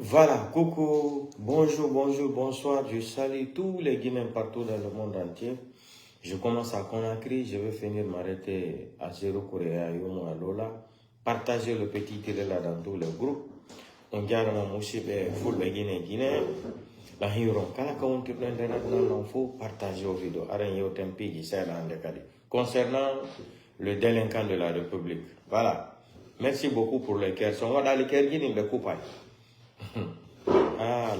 Voilà, coucou, bonjour, bonjour, bonsoir. Je salue tous les Guinéens partout dans le monde entier. Je commence à Conakry, je vais finir m'arrêter à Zéro Korea, Yomo à Lola. Partagez le petit tiré là dans tous les groupes. On garde mon mouché, full les Guinéens. La Hiron, quand on te prend il faut partager aux vidéos. Concernant le délinquant de la République. Voilà. Merci beaucoup pour les cœurs. On va dans les cœurs, il le coupe. Voilà.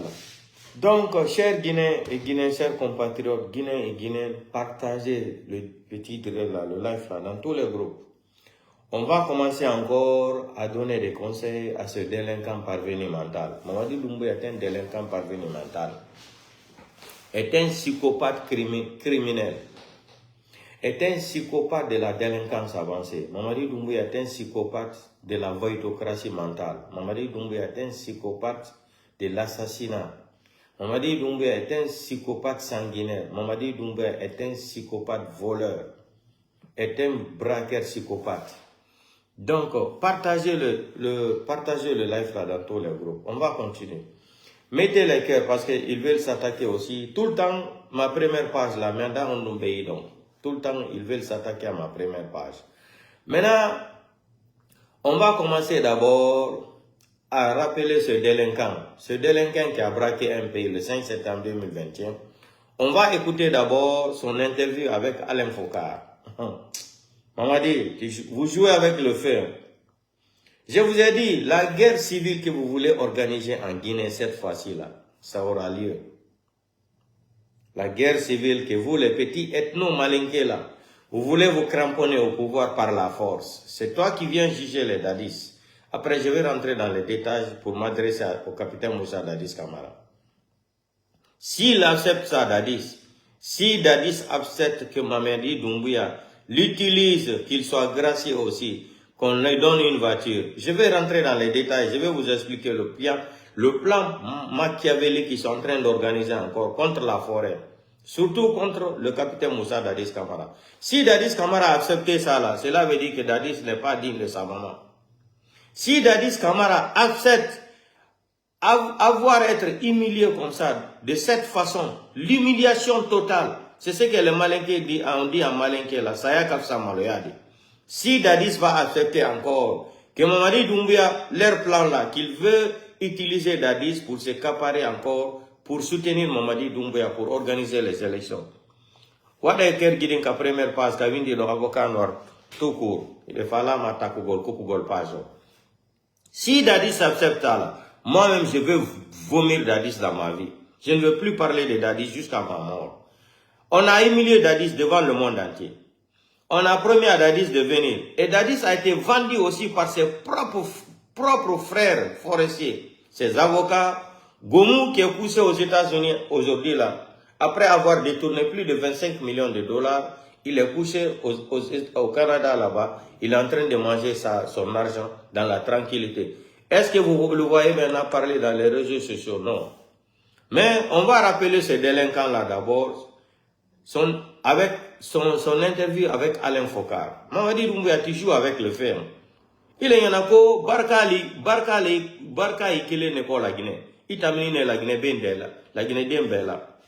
Donc, chers Guinéens et Guinéens, chers compatriotes, Guinéens et Guinéennes, partagez le petit là, le live là, dans tous les groupes. On va commencer encore à donner des conseils à ce délinquant parvenu mental. Mamadi Doumbouya est un délinquant parvenu mental. Est un psychopathe criminel. Est un psychopathe de la délinquance avancée. Mamadi Doumbouya est un psychopathe de la voïtocratie mentale. Mamadi Doumbouya est un psychopathe de l'assassinat. Mamadi Doumbouya est un psychopathe sanguinaire. Mamadi Doumbouya est un psychopathe voleur. Est un braqueur psychopathe. Donc, partagez le live là dans tous les groupes. On va continuer. Mettez les cœurs parce qu'ils veulent s'attaquer aussi. Tout le temps, ma première page là, maintenant on nous paye donc. Tout le temps, ils veulent s'attaquer à ma première page. Maintenant, on va commencer d'abord à rappeler ce délinquant qui a braqué un pays le 5 septembre 2021. On va écouter d'abord son interview avec Alain Fokar. Mamadi, vous jouez avec le feu. Je vous ai dit, la guerre civile que vous voulez organiser en Guinée cette fois-ci là, ça aura lieu. La guerre civile que vous, les petits ethno-malinqués là, vous voulez vous cramponner au pouvoir par la force. C'est toi qui viens juger les Dadis. Après, je vais rentrer dans les détails pour m'adresser au capitaine Moussa Dadis Camara. S'il accepte ça, Dadis, si Dadis accepte que Mamadi Doumbouya l'utilise, qu'il soit gracié aussi, qu'on lui donne une voiture, je vais rentrer dans les détails, je vais vous expliquer le plan machiavélique qu'ils sont en train d'organiser encore contre la forêt. Surtout contre le capitaine Moussa Dadis Camara. Si Dadis Camara a accepté ça là, cela veut dire que Dadis n'est pas digne de sa maman. Si Dadis Camara accepte avoir être humilié comme ça, de cette façon, l'humiliation totale, c'est ce que les Malinqués on dit en Malinqué là, ça y a kapsa maloyadi. Si Dadis va accepter encore que Mamadi Doumbouya, leur plan là, qu'il veut utiliser Dadis pour se caparer encore, pour soutenir Mamadi Doumbouya, pour organiser les élections. What est Kerguidin ka première page, ka vindi le avocat noir, tout court. Il fallait m'attaquer au page. Si Dadis accepte là, moi-même je veux vomir Dadis dans ma vie. Je ne veux plus parler de Dadis jusqu'à ma mort. On a humilié Dadis devant le monde entier. On a promis à Dadis de venir. Et Dadis a été vendu aussi par ses propres frères forestiers, ses avocats. Gomu qui est poussé aux États-Unis aujourd'hui là, après avoir détourné plus de 25 millions de dollars, il est couché au Canada là-bas. Il est en train de manger son argent dans la tranquillité. Est-ce que vous le voyez maintenant parler dans les réseaux sociaux? Non. Mais on va rappeler ce délinquant là d'abord, avec son interview avec Alain Fokar. Mamadi Doumbouya, tu joues avec le fer. Il y en a ko Barka Ikele ne ko la Guinée. Itamine la Guinée Bendela, la Guinée Dembela.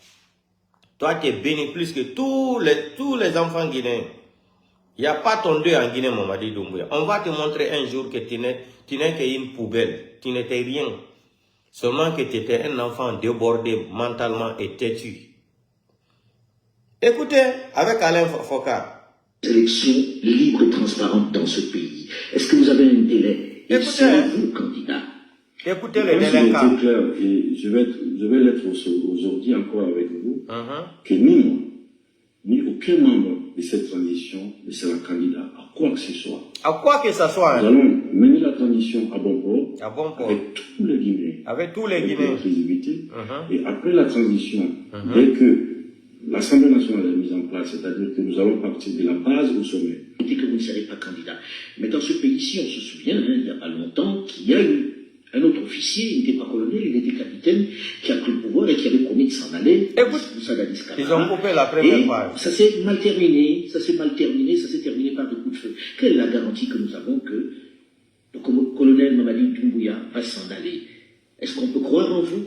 Toi, tu es béni plus que tous les enfants guinéens. Il n'y a pas ton Dieu en Guinée, Mamadi Doumbouya. On va te montrer un jour que tu n'es qu'une poubelle. Tu n'étais rien. Seulement que tu étais un enfant débordé mentalement et têtu. Écoutez, avec Alain Fokar. Élections libres et transparentes dans ce pays. Est-ce que vous avez un délai? Écoutez, vous, candidat. Écoutez les délinquants. Clair, et je vais l'être aujourd'hui encore avec vous, que ni moi, ni aucun membre de cette transition ne sera candidat à quoi que ce soit. À quoi que ce soit. Nous allons mener la transition à bon port, avec tous les Guinéens. Avec tous les Guinéens. Et après la transition, dès que l'Assemblée nationale est mise en place, c'est-à-dire que nous allons partir de la base au sommet. On dit que vous ne serez pas candidat. Mais dans ce pays-ci, on se souvient, il n'y a pas longtemps, qu'il y a eu un autre officier, il n'était pas colonel, il était capitaine, qui a pris le pouvoir et qui avait promis de s'en aller. Écoute, ils ont coupé la première page. Ça s'est mal terminé, ça s'est terminé par des coups de feu. Quelle est la garantie que nous avons que le colonel Mamadi Doumbouya va s'en aller? Est-ce qu'on peut croire en vous?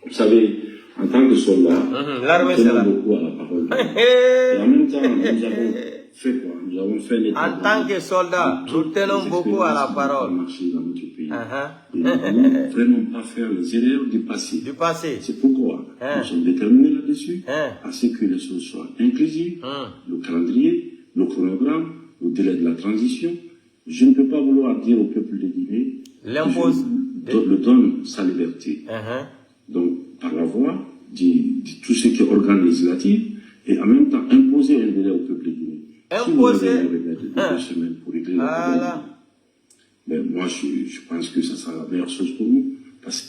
Vous savez, en tant que soldat, l'armée nous c'est là. tenons beaucoup à la parole. Et en même temps, nous avons fait quoi? Nous avons fait l'état. En tant que soldat, nous tenons beaucoup à la parole. Marcher dans notre pays. Et nous ne voulons vraiment pas faire les erreurs du passé. Du passé. C'est pourquoi nous sommes déterminés là-dessus, à ce que les choses soient inclusives, le calendrier, le chronogramme, le délai de la transition. Je ne peux pas vouloir dire au peuple de Guinée que je le donne sa liberté. Donc, par la voie de tout ce qui est organe législatif, et en même temps imposer un délai au peuple de Guinée. Imposer Si 2 semaines pour régler le problème. Mais moi, je pense que ça sera la meilleure chose pour nous. Parce que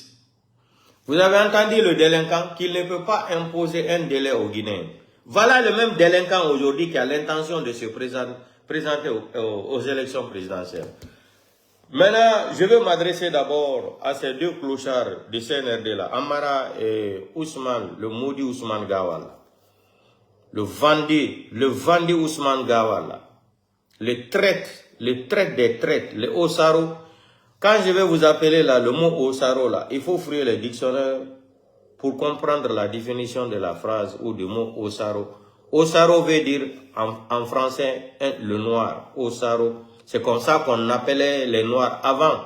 vous avez entendu le délinquant qu'il ne peut pas imposer un délai aux Guinéens. Voilà le même délinquant aujourd'hui qui a l'intention de se présenter aux élections présidentielles. Maintenant, je veux m'adresser d'abord à ces 2 clochards du CNRD là, Amara et Ousmane, le maudit Ousmane Gawal. Le vendu Ousmane Gawal. Les traites des traites, les Osaro. Quand je vais vous appeler là, le mot Osaro là, il faut ouvrir le dictionnaire pour comprendre la définition de la phrase ou du mot Osaro. Osaro veut dire en français le noir. Osaro. C'est comme ça qu'on appelait les noirs avant.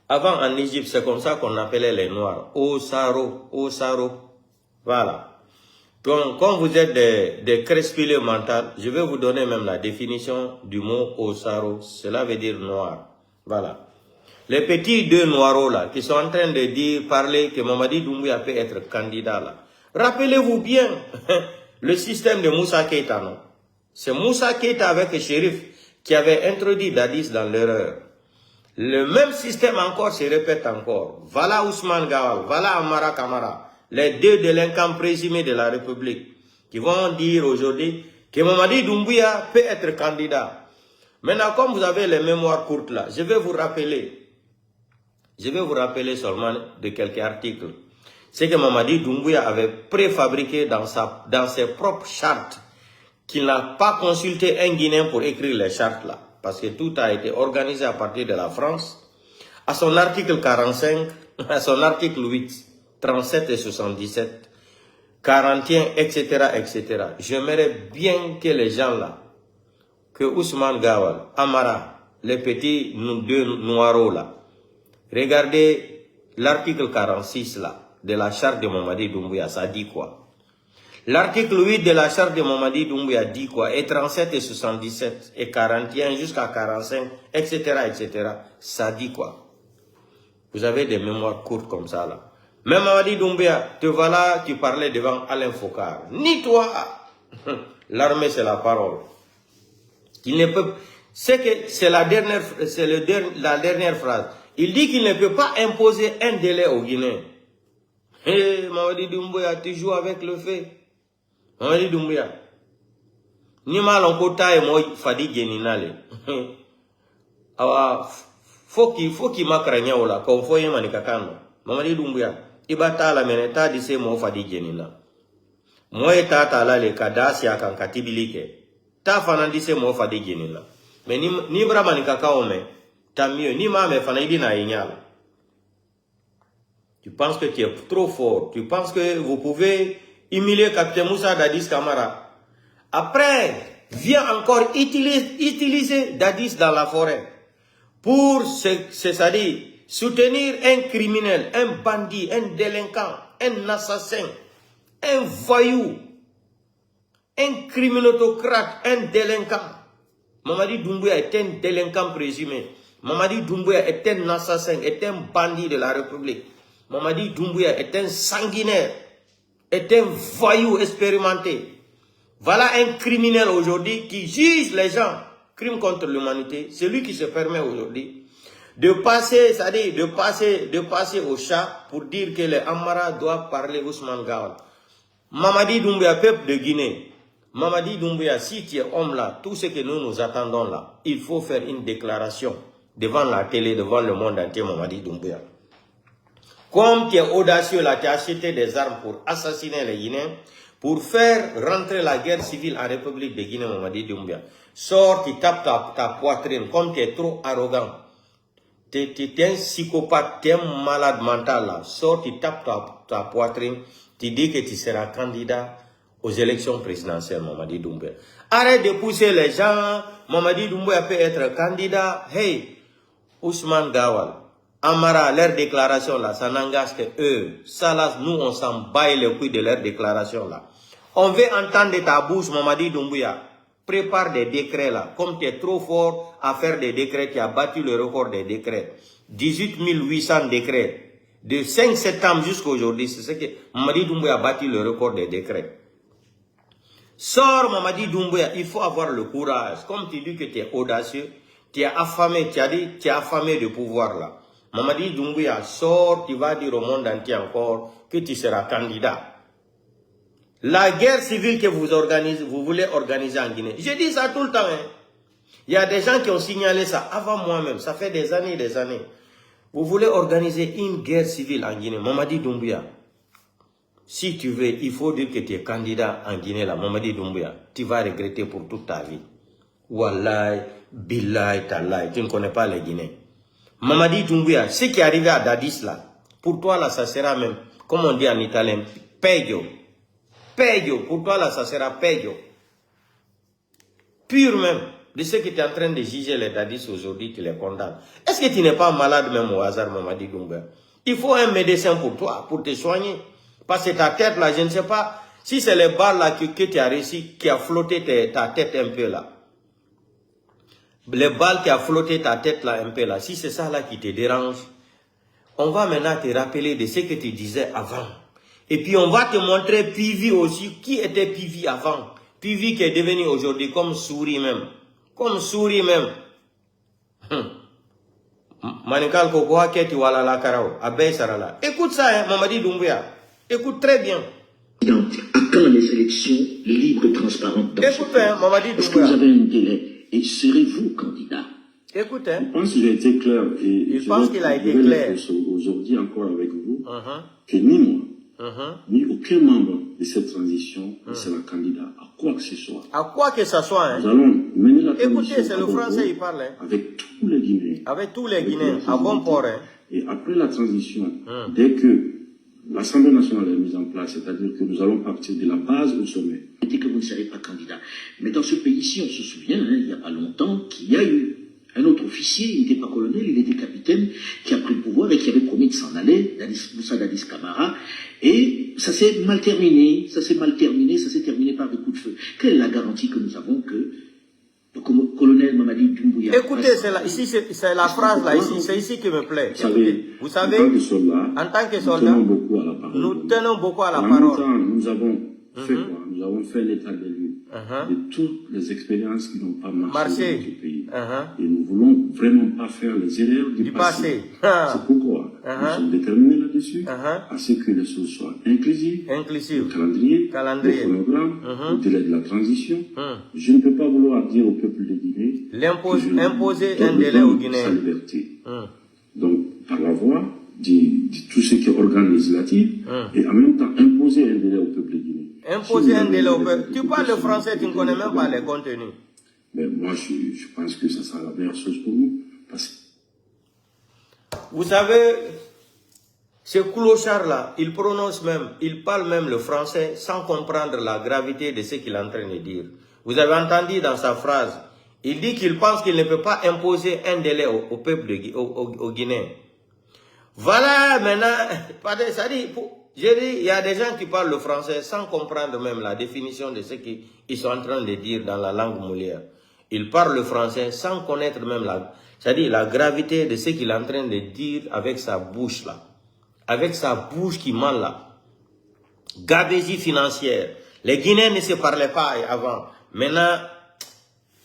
Avant en Égypte, c'est comme ça qu'on appelait les noirs. Osaro. Voilà. Donc, quand vous êtes des crespilés mentaux, je vais vous donner même la définition du mot Osaro. Cela veut dire noir. Voilà. Les petits 2 noirs là, qui sont en train de parler que Mamadi Doumbouya peut être candidat là. Rappelez-vous bien le système de Moussa Keïta, non? C'est Moussa Keïta avec le shérif qui avait introduit Dadis dans l'erreur. Le même système encore se répète encore. Voilà Ousmane Gawal, voilà Amara Kamara. Les 2 délinquants présumés de la République qui vont dire aujourd'hui que Mamadi Doumbouya peut être candidat. Maintenant, comme vous avez les mémoires courtes là, je vais vous rappeler seulement de quelques articles. C'est que Mamadi Doumbouya avait préfabriqué dans ses propres chartes qu'il n'a pas consulté un Guinéen pour écrire les chartes là. Parce que tout a été organisé à partir de la France. À son article 45, à son article 8. 37 et 77, 41, etc., etc. J'aimerais bien que les gens là, que Ousmane Gawal, Amara, les petits 2 noirs là, regardez l'article 46 là, de la charte de Mamadi Doumbouya, ça dit quoi? L'article 8 de la charte de Mamadi Doumbouya dit quoi? Et 37 et 77, et 41 jusqu'à 45, etc., etc., ça dit quoi? Vous avez des mémoires courtes comme ça là. Même Mamadi Doumbouya, te voilà, tu parlais devant Alain Focard. Ni toi, l'armée c'est la parole. Il ne peut, c'est la dernière phrase. Il dit qu'il ne peut pas imposer un délai aux Guinéens. Hé, Mamadi Doumbouya, tu joues avec le feu. Mamadi Doumbouya. Ni malankota et moi fadi geninale. Awa, faut qu'il m'accraigne ou la, qu'on faut y manikakano. Mamadi Doumbouya. Ibata la meneta dise mo fadi genina. Mo etata la le kadasi akan katibilike. Ta fanan dise mo fadi genina. Mais ni brama ni kakao me, tant mieux. Ni ma me fana idina inyala. Tu penses que tu es trop fort. Tu penses que vous pouvez humilier Capitaine Moussa Dadis Camara. Après, viens encore utiliser Dadis dans la forêt. Pour, c'est-à-dire, soutenir un criminel, un bandit, un délinquant, un assassin, un voyou, un criminotocrate, un délinquant. Mamadi Doumbouya est un délinquant présumé. Mamadi Doumbouya est un assassin, est un bandit de la République. Mamadi Doumbouya est un sanguinaire, est un voyou expérimenté. Voilà un criminel aujourd'hui qui juge les gens. Crime contre l'humanité. C'est lui qui se permet aujourd'hui de passer, c'est-à-dire de passer au chat pour dire que les Amara doivent parler Ousmane Gawal. Mamadi Doumbouya, peuple de Guinée. Mamadi Doumbouya, si tu es homme là, tout ce que nous attendons là, il faut faire une déclaration devant la télé, devant le monde entier, Mamadi Doumbouya. Comme tu es audacieux là, tu as acheté des armes pour assassiner les Guinéens, pour faire rentrer la guerre civile en République de Guinée, Mamadi Doumbouya. Sors, tu tapes ta poitrine, comme tu es trop arrogant. t'es un psychopathe, t'es un malade mental là. Sors, tu tapes ta poitrine, tu dis que tu seras candidat aux élections présidentielles, Mamadi Doumbouya. Arrête de pousser les gens. Mamadi Doumbouya peut être candidat. Hey, Ousmane Gawal, Amara, leur déclaration là, ça n'engage que eux. Ça là, nous on s'en bat les couilles de leur déclaration là. On veut entendre de ta bouche, Mamadi Doumbouya. Prépare des décrets là. Comme tu es trop fort à faire des décrets, tu as battu le record des décrets. 18 800 décrets. De 5 septembre jusqu'à aujourd'hui, c'est ce que Mamadi Doumbouya a battu le record des décrets. Sors Mamadi Doumbouya, il faut avoir le courage. Comme tu dis que tu es audacieux, tu es affamé, tu as dit, tu es affamé de pouvoir là. Mamadi Doumbouya, sors, tu vas dire au monde entier encore que tu seras candidat. La guerre civile que vous voulez organiser en Guinée. Je dis ça tout le temps. Hein. Il y a des gens qui ont signalé ça avant moi-même. Ça fait des années et des années. Vous voulez organiser une guerre civile en Guinée. Mamadi Doumbouya. Si tu veux, il faut dire que tu es candidat en Guinée là. Mamadi Doumbouya. Tu vas regretter pour toute ta vie. Wallahi, billahi, tallahi. Tu ne connais pas les Guinéens. Mamadi Doumbouya, ce qui est arrivé à Dadis là, pour toi là, ça sera même, comme on dit en italien, peggio. Peggio. Pour toi là, ça sera peggio. Pur même. De ce que tu es en train de juger les Dadis aujourd'hui, tu les condamnes. Est-ce que tu n'es pas malade même au hasard, Mamadi Doumbouya? Il faut un médecin pour toi, pour te soigner. Parce que ta tête là, je ne sais pas si c'est les balles là que tu as réussi, qui a flotté ta tête un peu là. Les balles qui a flotté ta tête là un peu là, si c'est ça là qui te dérange, on va maintenant te rappeler de ce que tu disais avant. Et puis on va te montrer Pivi aussi, qui était Pivi avant. Pivi qui est devenu aujourd'hui comme souris même. Comme souris même. Manikal Kokoa Keti Wala la Karao, Abbey Sarala. Écoute ça, hein, Mamadi Doumbouya. Écoute très bien. À quand les élections libres et transparentes dans Écoute, hein, Mamadi Doumbouya. Est-ce que vous avez un délai et serez-vous candidat? Écoute, hein. Je pense qu'il a été clair. Et je pense qu'il a été clair. Aujourd'hui encore avec vous, que ni moi, ni aucun membre de cette transition ne sera candidat à quoi que ce soit. À quoi que ce soit, hein. Nous allons mener la transition. Écoutez, c'est le français, il parle, hein. Avec tous les Guinéens. Avec tous les Guinéens, à bon port, hein. Et après la transition, dès que l'Assemblée nationale est mise en place, c'est-à-dire que nous allons partir de la base au sommet. Que vous ne serez pas candidat. Mais dans ce pays-ci, on se souvient, hein, il n'y a pas longtemps, qu'il y a eu un autre officier, il n'était pas colonel, il était capitaine, qui a pris le pouvoir et qui avait promis de s'en aller, Moussa Dadis Camara, et ça s'est mal terminé, ça s'est terminé par des coups de feu. Quelle est la garantie que nous avons que le colonel Mamadi Doumbouya... Écoutez, c'est la phrase là, ici, c'est ici qui me plaît. Vous savez, en tant que soldat, nous tenons beaucoup à la parole. Nous avons fait quoi? Nous avons fait l'état des lieux de toutes les expériences qui n'ont pas marché dans notre pays. Et nous ne voulons vraiment pas faire les erreurs du passé. C'est pourquoi nous sommes déterminés là-dessus, à ce que les choses soient inclusives, le calendrier, le chronogramme, le délai de la transition. Je ne peux pas vouloir dire au peuple de Guinée imposer un délai aux Guinéens. Sa liberté. Donc, par la voie de tout ce qui est organe législatif, et en même temps imposer un délai au peuple de Guinée. Imposer un délai au peuple. Tu parles le français, tu ne connais même pas les contenus. Mais moi, je pense que ça sera la meilleure chose pour nous. Vous savez, ce clochard-là, il parle même le français sans comprendre la gravité de ce qu'il est en train de dire. Vous avez entendu dans sa phrase, il dit qu'il pense qu'il ne peut pas imposer un délai au peuple, au Guinéen. Voilà, maintenant, ça dit, j'ai dit, il y a des gens qui parlent le français sans comprendre même la définition de ce qu'ils sont en train de dire dans la langue moulière. Ils parlent le français sans connaître même la gravité de ce qu'il est en train de dire avec sa bouche là. Avec sa bouche qui ment là. Gabegie financière. Les Guinéens ne se parlaient pas avant. Maintenant,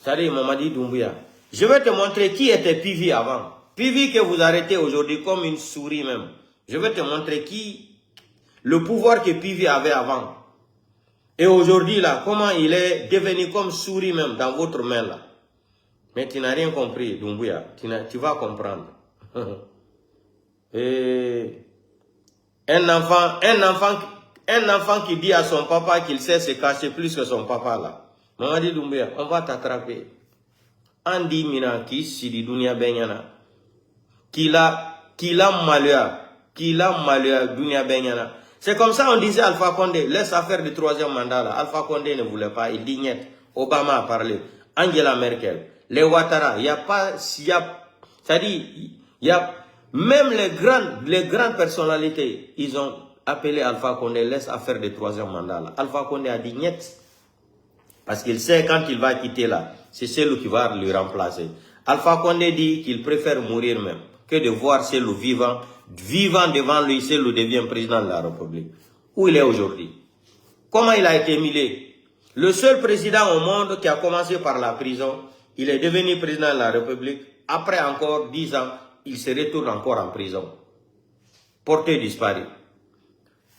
ça dit, Mamadi Doumbouya. Je vais te montrer qui était Pivi avant. Pivi que vous arrêtez aujourd'hui comme une souris même. Je vais te montrer le pouvoir que Pivi avait avant. Et aujourd'hui là, comment il est devenu comme souris même dans votre main là. Mais tu n'as rien compris, Doumbouya. Tu vas comprendre. Et un enfant qui dit à son papa qu'il sait se cacher plus que son papa là. Mamadi Doumbouya, on va t'attraper. Andi mina ki sidi dunia benyana. malheur, Dunia Benyana. C'est comme ça on disait Alpha Condé, laisse affaire du 3e mandat là. Alpha Condé ne voulait pas, il dit niet. Obama a parlé, Angela Merkel, les Ouattara, il y a pas, c'est-à-dire, il y a même les grandes personnalités, ils ont appelé Alpha Condé, laisse affaire du 3e mandat là. Alpha Condé a dit niet. Parce qu'il sait quand il va quitter là, c'est celui qui va le remplacer. Alpha Condé dit qu'il préfère mourir même que de voir celui vivant devant lui, celui devient président de la République. Où il est aujourd'hui? Comment il a été humilié? Le seul président au monde qui a commencé par la prison, il est devenu président de la République. Après encore 10 ans, il se retourne encore en prison. Porté disparu.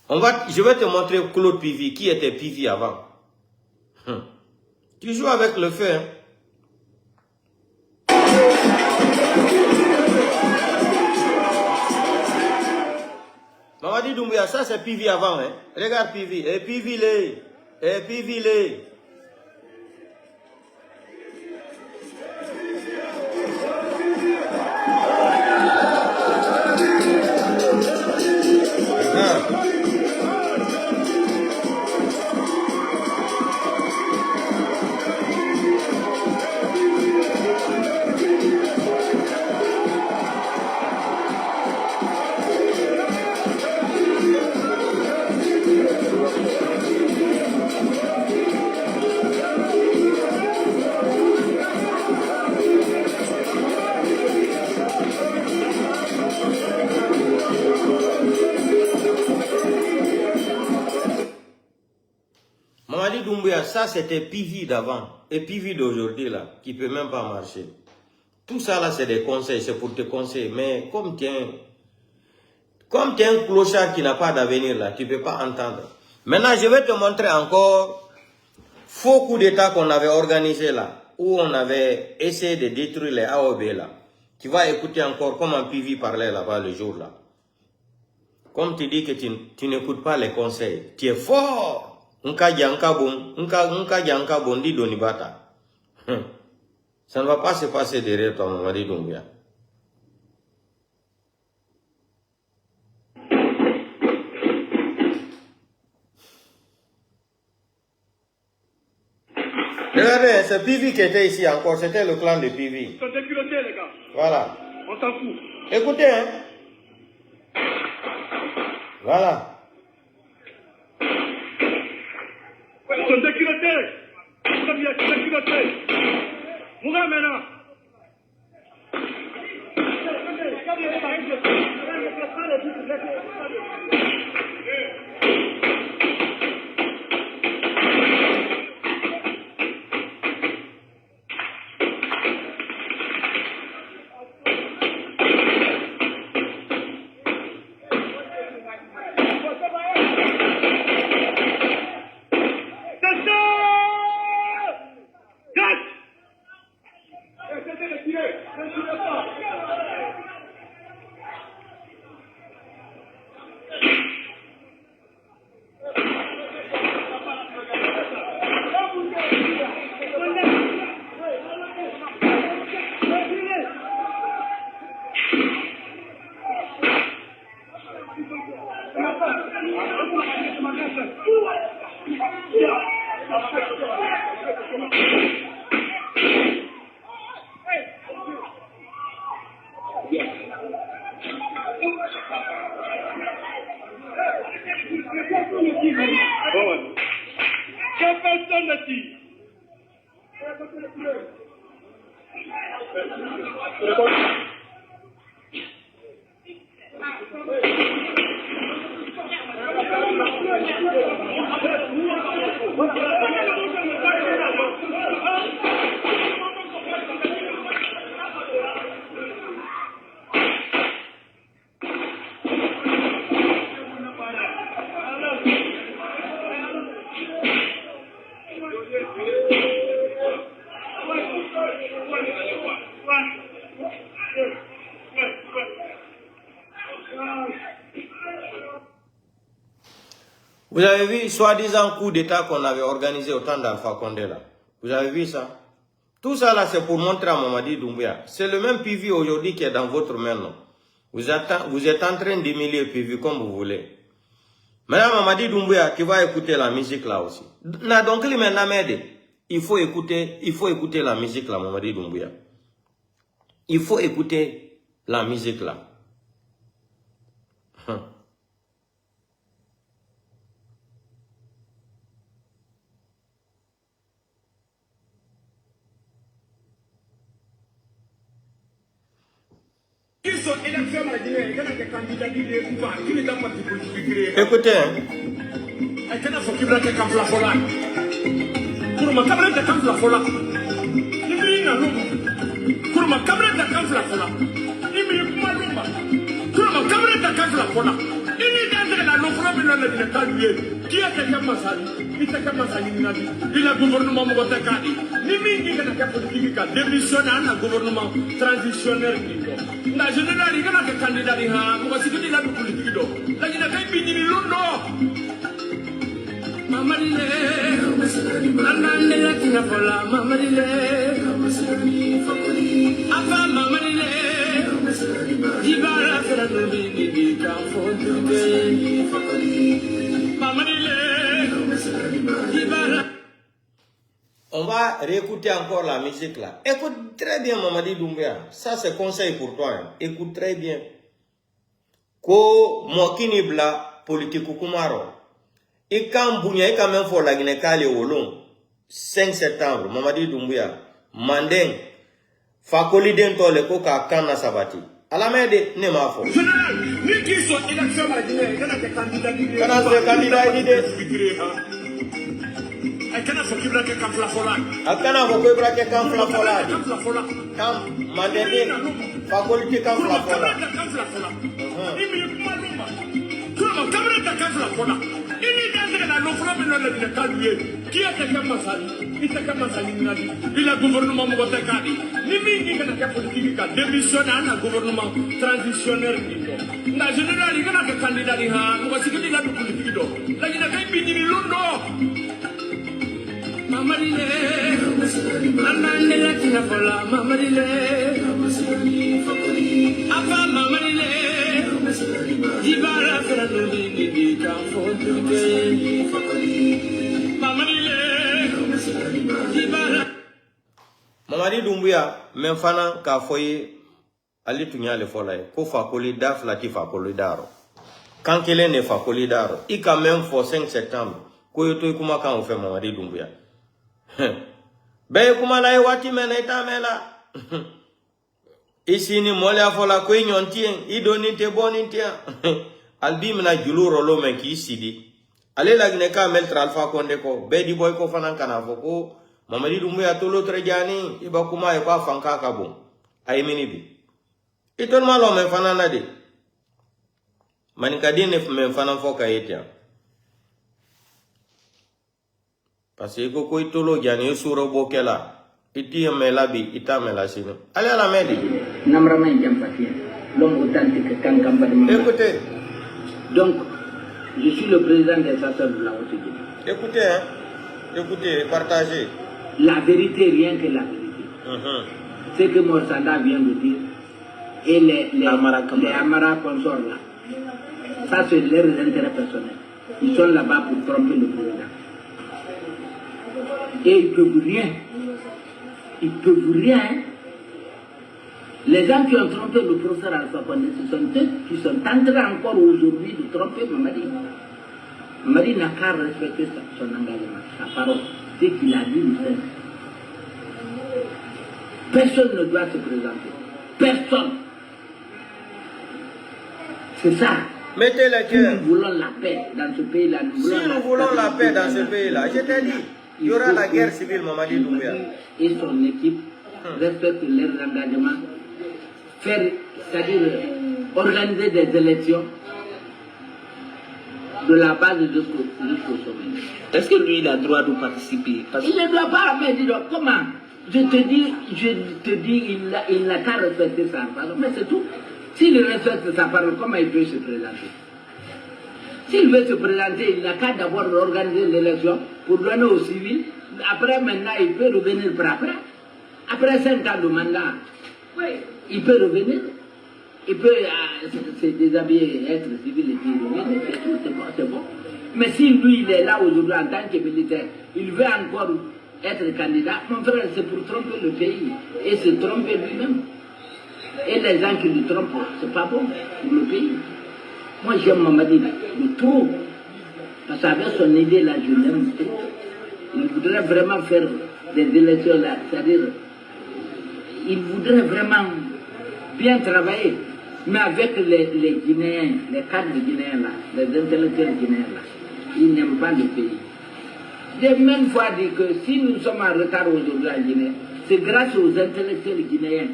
Je vais te montrer Claude Pivy. Qui était Pivy avant? Tu joues avec le feu. Hein? Mamadi Doumbouya, ça c'est Pivy avant. Hein? Regarde Pivy. Et Pivy les. Et Pivy les. Ça c'était Pivy d'avant et Pivy d'aujourd'hui là, qui peut même pas marcher. Tout ça là c'est des conseils, c'est pour te conseiller. Mais comme tu es un clochard qui n'a pas d'avenir là, tu peux pas entendre. Maintenant je vais te montrer encore faux coup d'état qu'on avait organisé là, où on avait essayé de détruire les AOB là. Tu vas écouter encore comment Pivy parlait là-bas le jour là. Comme tu dis que tu n'écoutes pas les conseils, tu es fort. Ça ne va pas se passer derrière toi, Mamadi Doumbouya. Regardez, c'est Pivy qui était ici encore, c'était le clan de Pivy. Voilà. On s'en fout. Écoutez, hein. Voilà. Ils sont déculottés. Ils sont bien déculottés. Mourez maintenant. Vous avez vu, soi-disant coup d'état qu'on avait organisé au temps d'Alpha Condé là. Vous avez vu ça? Tout ça là, c'est pour montrer à Mamadi Doumbouya. C'est le même PV aujourd'hui qui est dans votre main. Non? Vous êtes en train d'émuler PV comme vous voulez. Maintenant, Mamadi Doumbouya, tu vas écouter la musique là aussi. Donc, il faut écouter la musique là, Mamadi Doumbouya. Il faut écouter la musique là. Écoutez. Il a gouvernement gouvernement transitionnel. La générale, il y a des candidats qui ont des politiques. La générale, il y On va réécouter encore la musique là. Écoute très bien, Mamadi Doumbouya. Ça, c'est conseil pour toi. Hein. Écoute très bien. Ko mokini bla politique kumaro. Et quand Bounia, quand même, faut la Guinée-Calais au long. 5 septembre, Mamadi Doumbouya. Mandeng. Fakoli den tole ko ka kana sabati. Ala mede ne ma fo. Ni qui sont élection à Guinée, quand des candidats qui akana fo kibra ke kamfla fola akana fo kibra ke kamfla fola kam mandene fakoli ke kamfla fola imi kumalumba kuma kamera ta kamfla fola ini danse na lo problème na le kaluye qui a te kamasali ita kamasali ngadi ila gouvernement mo te kadi ni mingi kana ka politique ka démissionner na gouvernement transitionnel na général kana ka candidat ni ha mo sikini la politique do la ina kai bini lundo Mamarile, Mamande la tina fola, Mamarile, Apa Mamarile, Dibara fera nuli di kamfontuke, Mamarile, Dibara. Mamadi Doumbouya, même fana ka foye ali tunya le fola ko fakoli da flati fakoli daro. Kankele ne fakoli daro. I quand même for 5 septembre. Ko yoto kuma kan fait Mamadi Doumbouya. Be kuma la wati mena itamela ici ni mola fola ko nyontie idoni te bonitia albi mena juluro lo men ki sidi ale la gne ka mel alpha konde ko be di boy ko fanan kana foko Mamadi Doumbouya to lo trejani iba kuma e kwa fanka ka bon ay mini bi itol malo men fanana de manika dine men fanan foka etia. Parce que ko itolo jani suro bokela iti melabi ita melasino allez à la medi namrama jampatia l'homme authentique kankamba de écoutez donc je suis le président des chasseurs de la Haute-Guinée. Écoutez partagez la vérité, rien que la vérité. Ce que Morsanda vient de dire et les Amara consorts là, ça c'est leurs intérêts personnels. Ils sont là-bas pour tromper le président. Et ils ne peuvent rien. Ils ne peuvent rien. Les gens qui ont trompé le professeur Alpha Condé, ce sont eux qui sont en train encore aujourd'hui de tromper Mamadi. Mamadi n'a qu'à respecter son engagement, sa parole. Ce qu'il a dit, le fait. Personne ne doit se présenter. Personne. C'est ça. Mettez le cœur. Si nous voulons la paix dans ce pays-là, si nous voulons la paix dans ce pays-là, je t'ai dit. Il y aura la guerre civile, Mamadi Doumbouya. Et son équipe respectent leurs engagements, c'est-à-dire organiser des élections de la base jusqu'au sommet. Est-ce que lui, il a le droit de participer? Il ne doit pas, mais dis donc, comment? Je te dis, il n'a qu'à respecter sa parole, mais c'est tout. S'il respecte sa parole, comment il peut se présenter? S'il veut se présenter, il n'a qu'à d'abord organiser l'élection pour donner aux civils. Après, maintenant, il peut revenir pour après. Après 5 ans de mandat, il peut revenir. Il peut se déshabiller, être civil et puis revenir. C'est bon. Mais si lui, il est là aujourd'hui en tant que militaire, il veut encore être candidat, mon frère, c'est pour tromper le pays et se tromper lui-même. Et les gens qui le trompent, c'est pas bon pour le pays. Moi, j'aime Mamadi de trop. Parce qu'avec son idée là, je l'aime trop. Il voudrait vraiment faire des élections là, c'est-à-dire, il voudrait vraiment bien travailler. Mais avec les Guinéens, les cadres guinéens là, les intellectuels guinéens là, ils n'aiment pas le pays. J'ai même fois dit que si nous sommes en retard aujourd'hui en Guinée, c'est grâce aux intellectuels guinéens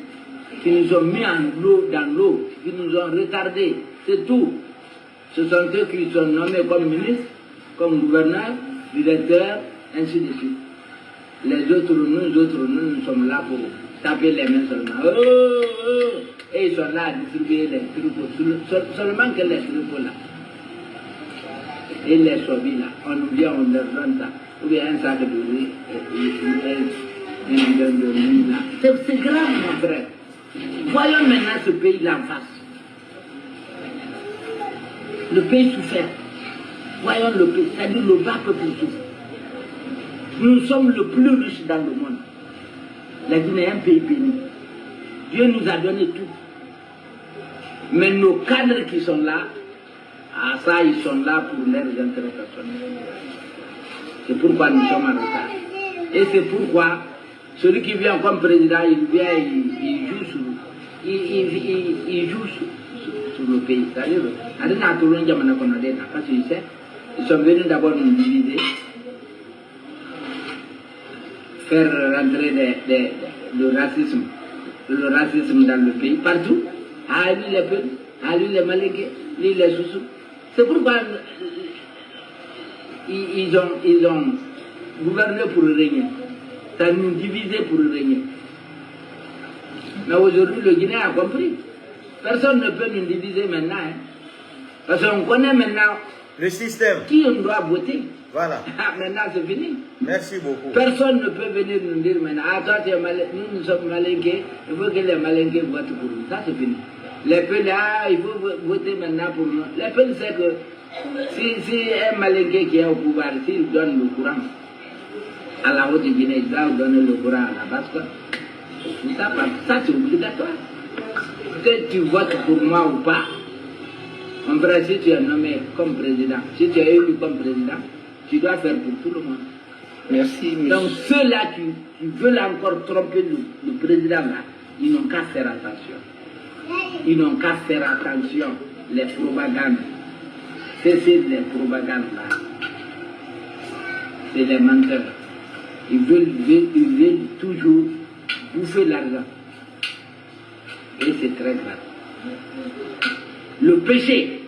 qui nous ont mis dans l'eau, qui nous ont retardés, c'est tout. Ce sont eux qui sont nommés comme ministres, comme gouverneurs, directeurs, ainsi de suite. Les autres, nous sommes là pour taper les mains seulement. Et ils sont là à distribuer les trucs, seulement que les trucs là. Et les sobis là, on vient, on leur donne ça. Ou bien un sac de riz, un de riz là. C'est grave, mon frère. Voyons maintenant ce pays-là en face. Le pays souffert. Voyons le pays, c'est-à-dire le bas peuple souffre. Nous sommes le plus riches dans le monde. La Guinée est un pays béni. Dieu nous a donné tout. Mais nos cadres qui sont là, ah ça, ils sont là pour leurs intérêts personnels. C'est pourquoi nous sommes en retard. Et c'est pourquoi celui qui vient comme président, il vient, il joue sur le pays. C'est-à-dire, parce qu'ils sont venus d'abord nous diviser, faire rentrer le racisme dans le pays, partout. Ah, lui les peuples, ah, lui les Malingués, lui les Soussous. C'est pourquoi ils ont gouverné pour régner. Ça nous divisé pour régner. Mais aujourd'hui, le Guinéen a compris. Personne ne peut nous diviser maintenant. Hein. Parce qu'on connaît maintenant le système. Qui on doit voter. Voilà. Maintenant, c'est fini. Merci beaucoup. Personne ne peut venir nous dire maintenant, ah, toi, nous sommes malinqués, il faut que les malinqués votent pour nous. Ça, c'est fini. Les peuples, ah, il faut voter maintenant pour nous. Les peuples, c'est que si un malinqué qui est au pouvoir, s'il donne le courant à la Haute-Guinée, il doit donner le courant à la basse, quoi. Ça, c'est obligatoire. Que tu votes pour moi ou pas, en vrai, si tu es nommé comme président, si tu es élu comme président, tu dois faire pour tout le monde. Merci, monsieur. Donc ceux-là qui veulent encore tromper le président là, ils n'ont qu'à faire attention. Ils n'ont qu'à faire attention, les propagandes. C'est les propagandes là. C'est les menteurs. Ils veulent toujours bouffer l'argent. Et c'est très grave. Le péché,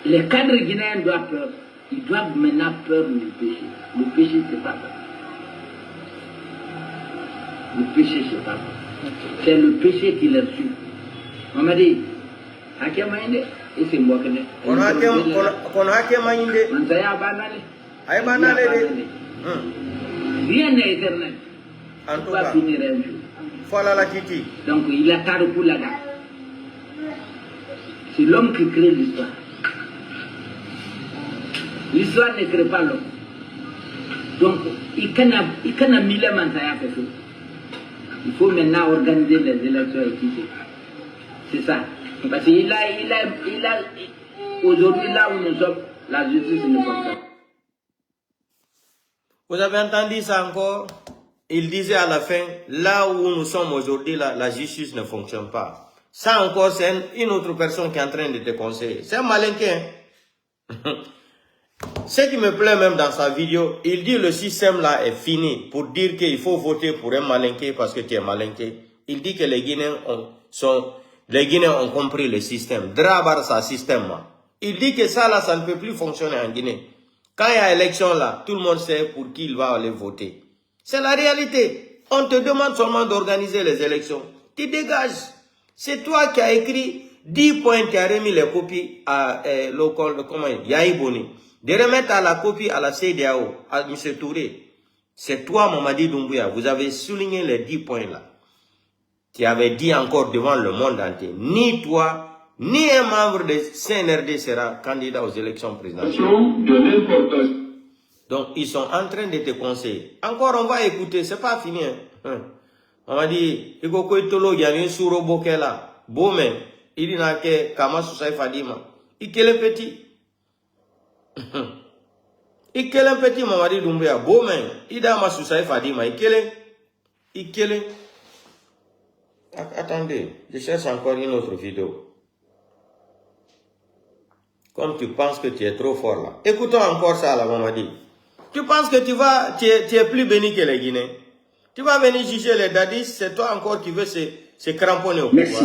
les cadres guinéens doivent peur. Ils doivent maintenant peur du péché. Le péché, c'est pas ça. Le péché, c'est pas ça. C'est le péché qui les suit. On m'a dit, Hakemaïnde, et c'est moi qui l'ai. On a Hakemaïnde. On s'est abanalé. Aïe, banalé. Rien n'est éternel. En tout On va cas, finir un jour. voilà la Kiki. Donc il a tard pour la date. C'est l'homme qui crée l'histoire. L'histoire ne crée pas l'homme. Donc, il canne mille mantaya fait ça. Il faut maintenant organiser les élections équitées. C'est ça. Parce qu'il a aujourd'hui là où nous sommes, la justice ne fonctionne pas. Vous avez entendu ça encore? Il disait à la fin, là où nous sommes aujourd'hui, la justice ne fonctionne pas. Ça encore, c'est une autre personne qui est en train de te conseiller. C'est un malinquin. Ce qui me plaît même dans sa vidéo, il dit le système là est fini pour dire qu'il faut voter pour un malinqué parce que tu es malinqué. Il dit que les Guinéens ont compris le système. Drabar sa système là. Il dit que ça là, ça ne peut plus fonctionner en Guinée. Quand il y a élection là, tout le monde sait pour qui il va aller voter. C'est la réalité. On te demande seulement d'organiser les élections. Tu dégages. C'est toi qui as écrit 10 points, qui as remis les copies à Yahi Boni. De remettre à la copie à la CEDEAO, à M. Touré. C'est toi, Mamadi Doumbouya, vous avez souligné les 10 points là. Tu avais dit encore devant le monde entier, ni toi, ni un membre de CNRD sera candidat aux élections présidentielles. Donc, ils sont en train de te conseiller. Encore, on va écouter, c'est pas fini. Hein. On m'a dit, il faut que tu aies un souro bokela, bome, il n'a que Kama Soussaï Fadima. Il est petit. Il est petit, Mamadi Doumbouya, bome, il a ma Soussaï Fadima. Il est. Attendez, je cherche encore une autre vidéo. Comme tu penses que tu es trop fort là. Écoutons encore ça là, Mamadi. Tu penses que tu es plus béni que les Guinéens. Tu vas venir juger les dadis, c'est toi encore qui veux se cramponner au pouvoir. Merci.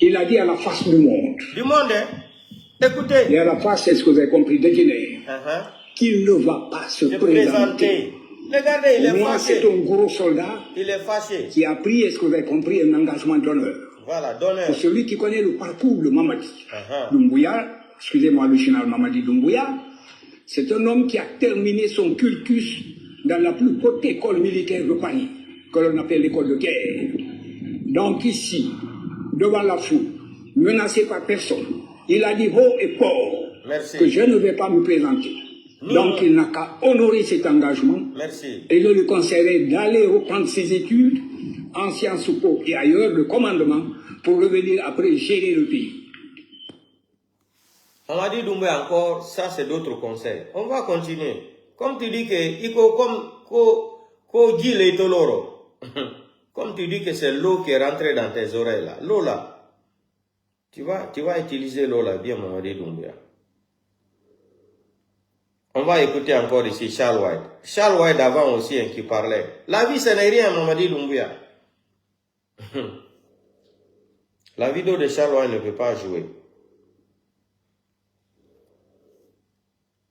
Il a dit à la face du monde. Du monde, hein? Écoutez. Et à la face, est-ce que vous avez compris, des Guinéens, qu'il ne va pas se présenter. Regardez, il est Moi, fâché. c'est un gros soldat. Il est fâché. Qui a pris, est-ce que vous avez compris, un engagement d'honneur. Voilà, d'honneur. Pour celui qui connaît le parcours de Mamadi Doumbouya, excusez-moi le général Mamadi Doumbouya, c'est un homme qui a terminé son cursus dans la plus haute école militaire de Paris, que l'on appelle l'école de guerre. Donc ici, devant la foule, menacé par personne, il a dit haut et fort que je ne vais pas me présenter. Donc il n'a qu'à honorer cet engagement. Merci. Et je lui conseillerais d'aller reprendre ses études en sciences po et ailleurs de commandement pour revenir après gérer le pays. On m'a dit Doumbouya encore, ça c'est d'autres conseils. On va continuer. Comme tu dis que, comme tu dis que c'est l'eau qui est rentrée dans tes oreilles là, l'eau là, tu vas utiliser l'eau là bien, Mamadi Doumbouya. On va écouter encore ici Charles White. Charles White avant aussi qui parlait. La vie ce n'est rien, Mamadi Doumbouya. La vidéo de Charles White ne peut pas jouer.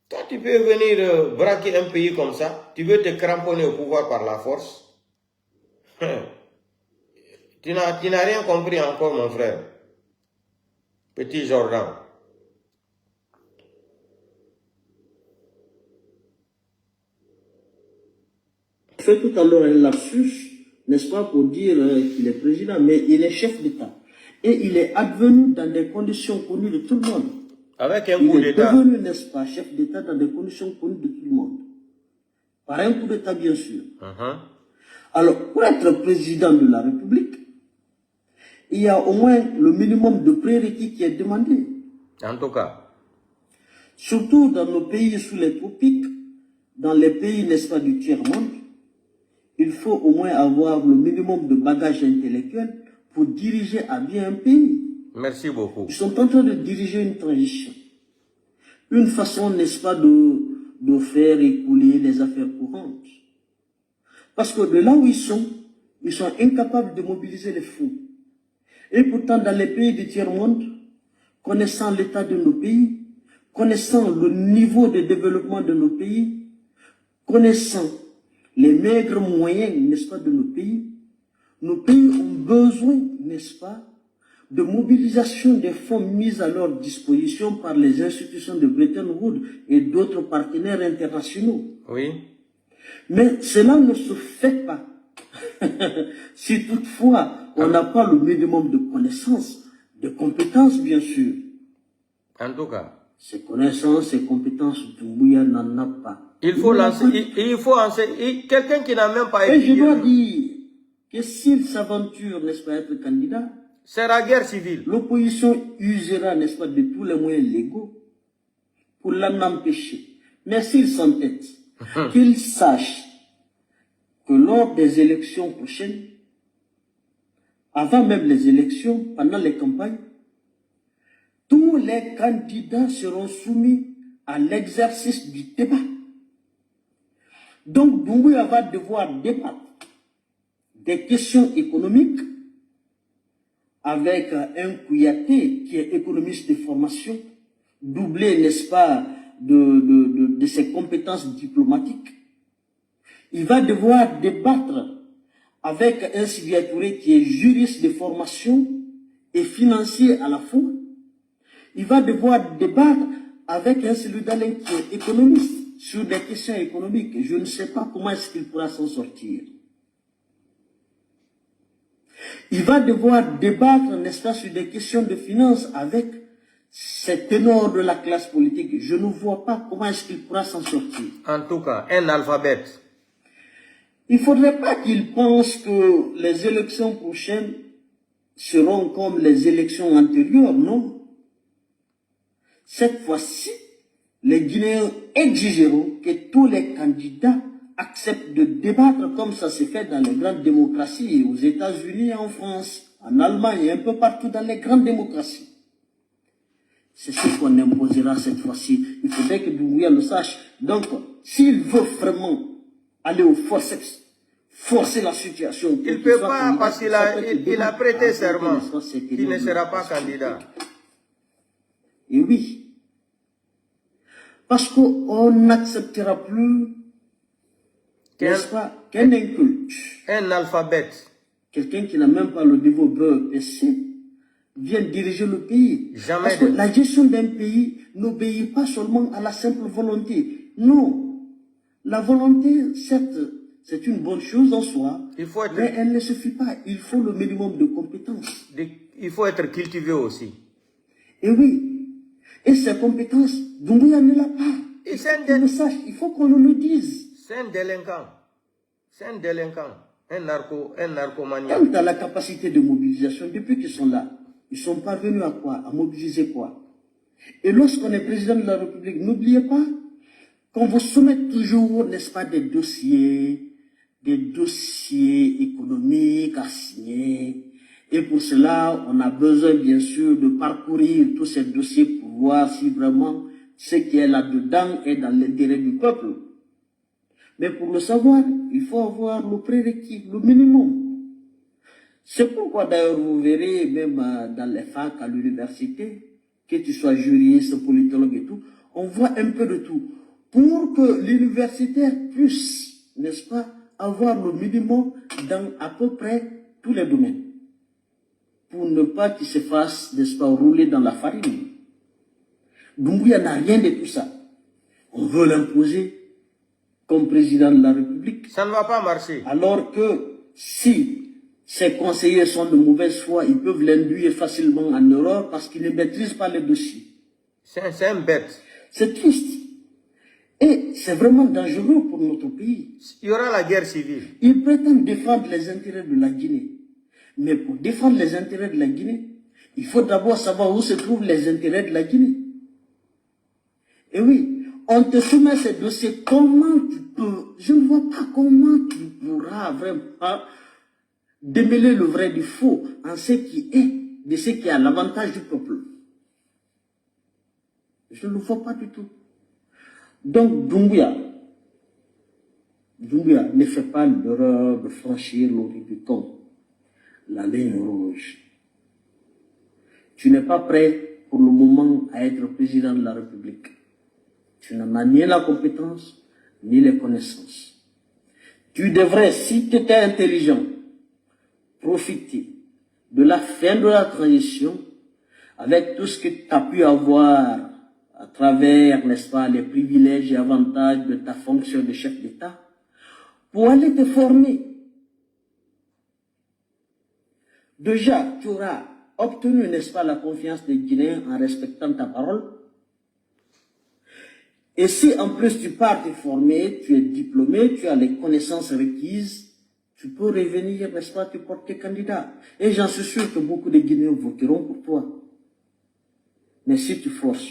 Toi, tu peux venir braquer un pays comme ça. Tu veux te cramponner au pouvoir par la force. Tu n'as rien compris encore, mon frère. Petit Jordan. Fait tout à l'heure un lapsus, n'est-ce pas, pour dire qu'il est président, mais il est chef d'État. Et il est advenu dans des conditions connues de tout le monde. Avec un coup d'État. Il est devenu, n'est-ce pas, chef d'État dans des conditions connues de tout le monde. Par un coup d'État, bien sûr. Alors, pour être président de la République, il y a au moins le minimum de prérequis qui est demandé. En tout cas. Surtout dans nos pays sous les tropiques, dans les pays, n'est-ce pas, du tiers-monde, il faut au moins avoir le minimum de bagages intellectuels pour diriger à bien un pays. Merci beaucoup. Ils sont en train de diriger une transition. Une façon, n'est-ce pas, de faire écouler les affaires courantes. Parce que de là où ils sont incapables de mobiliser les fonds. Et pourtant, dans les pays du tiers-monde, connaissant l'état de nos pays, connaissant le niveau de développement de nos pays, connaissant les maigres moyens, n'est-ce pas, de nos pays ont besoin, n'est-ce pas, de mobilisation des fonds mis à leur disposition par les institutions de Bretton Woods et d'autres partenaires internationaux. Oui. Mais cela ne se fait pas. Si toutefois, on n'a pas le minimum de connaissances, de compétences, bien sûr. En tout cas. Ces connaissances, ces compétences, Doumbouya n'en a pas. Il faut lancer, il faut enseigner, quelqu'un qui n'a même pas étudié. Et je dois dire que s'il s'aventure, n'est-ce pas, être candidat, c'est la guerre civile. L'opposition usera, n'est-ce pas, de tous les moyens légaux pour l'en empêcher. Mais s'il s'entête, qu'il sache que lors des élections prochaines, avant même les élections, pendant les campagnes, tous les candidats seront soumis à l'exercice du débat. Donc, Doumbouya va devoir débattre des questions économiques avec un Kouyaté qui est économiste de formation, doublé, n'est-ce pas, de ses compétences diplomatiques. Il va devoir débattre avec un Sidya Touré qui est juriste de formation et financier à la fois. Il va devoir débattre avec un Cellou Dalein qui est économiste, sur des questions économiques. Je ne sais pas comment est-ce qu'il pourra s'en sortir. Il va devoir débattre, n'est-ce pas, sur des questions de finances avec ces ténors de la classe politique. Je ne vois pas comment est-ce qu'il pourra s'en sortir. En tout cas, un alphabet. Il ne faudrait pas qu'il pense que les élections prochaines seront comme les élections antérieures, non. Cette fois-ci, les Guinéens exigeront que tous les candidats acceptent de débattre comme ça se fait dans les grandes démocraties, aux États-Unis, en France, en Allemagne et un peu partout dans les grandes démocraties. C'est ce qu'on imposera cette fois-ci. Il faudrait que Doumbouya le sache. Donc, s'il veut vraiment aller au forceps, forcer la situation... Il ne peut pas parce qu'il a prêté serment qu'il ne sera pas candidat. Et oui. Parce qu'on n'acceptera plus, n'est-ce pas, qu'un inculte, un alphabet, quelqu'un qui n'a même pas le niveau BEPC, vienne diriger le pays. Jamais. Parce que la gestion d'un pays n'obéit pas seulement à la simple volonté. Non. La volonté, certes, c'est une bonne chose en soi, mais elle ne suffit pas. Il faut le minimum de compétences. Il faut être cultivé aussi. Et oui. Et ces compétences, Doumbouya ne l'a pas. Il faut qu'on le dise. C'est un délinquant. C'est un délinquant. Un narcomaniaque. Quant à la capacité de mobilisation, depuis qu'ils sont là, ils sont parvenus à quoi? À mobiliser quoi? Et lorsqu'on est président de la République, n'oubliez pas qu'on vous soumet toujours, n'est-ce pas, des dossiers économiques à signer. Et pour cela, on a besoin, bien sûr, de parcourir tous ces dossiers pour voir si vraiment ce qui est là-dedans est dans l'intérêt du peuple. Mais pour le savoir, il faut avoir le prérequis, le minimum. C'est pourquoi d'ailleurs vous verrez, même dans les facs à l'université, que tu sois juriste, politologue et tout, on voit un peu de tout. Pour que l'universitaire puisse, n'est-ce pas, avoir le minimum dans à peu près tous les domaines. Pour ne pas qu'il se fasse, n'est-ce pas, rouler dans la farine. Doumbouya n'a rien de tout ça. On veut l'imposer comme président de la République. Ça ne va pas marcher. Alors que si ses conseillers sont de mauvaise foi, ils peuvent l'induire facilement en erreur parce qu'ils ne maîtrisent pas les dossiers. C'est un bête. C'est triste. Et c'est vraiment dangereux pour notre pays. Il y aura la guerre civile. Ils prétendent défendre les intérêts de la Guinée. Mais pour défendre les intérêts de la Guinée, il faut d'abord savoir où se trouvent les intérêts de la Guinée. Et oui, on te soumet ces dossiers, comment tu peux, je ne vois pas comment tu pourras vraiment démêler le vrai du faux en ce qui est, de ce qui est à l'avantage du peuple. Je ne le vois pas du tout. Donc Doumbouya ne fait pas l'erreur de franchir le Rubicon, la ligne rouge. Tu n'es pas prêt pour le moment à être président de la République. Tu n'en as ni la compétence, ni les connaissances. Tu devrais, si tu étais intelligent, profiter de la fin de la transition avec tout ce que tu as pu avoir à travers, n'est-ce pas, les privilèges et avantages de ta fonction de chef d'État, pour aller te former. Déjà, tu auras obtenu, n'est-ce pas, la confiance des Guinéens en respectant ta parole. Et si en plus tu pars te former, tu es diplômé, tu as les connaissances requises, tu peux revenir, n'est-ce pas, tu portes tes candidats. Et j'en suis sûr que beaucoup de Guinéens voteront pour toi. Mais si tu forces,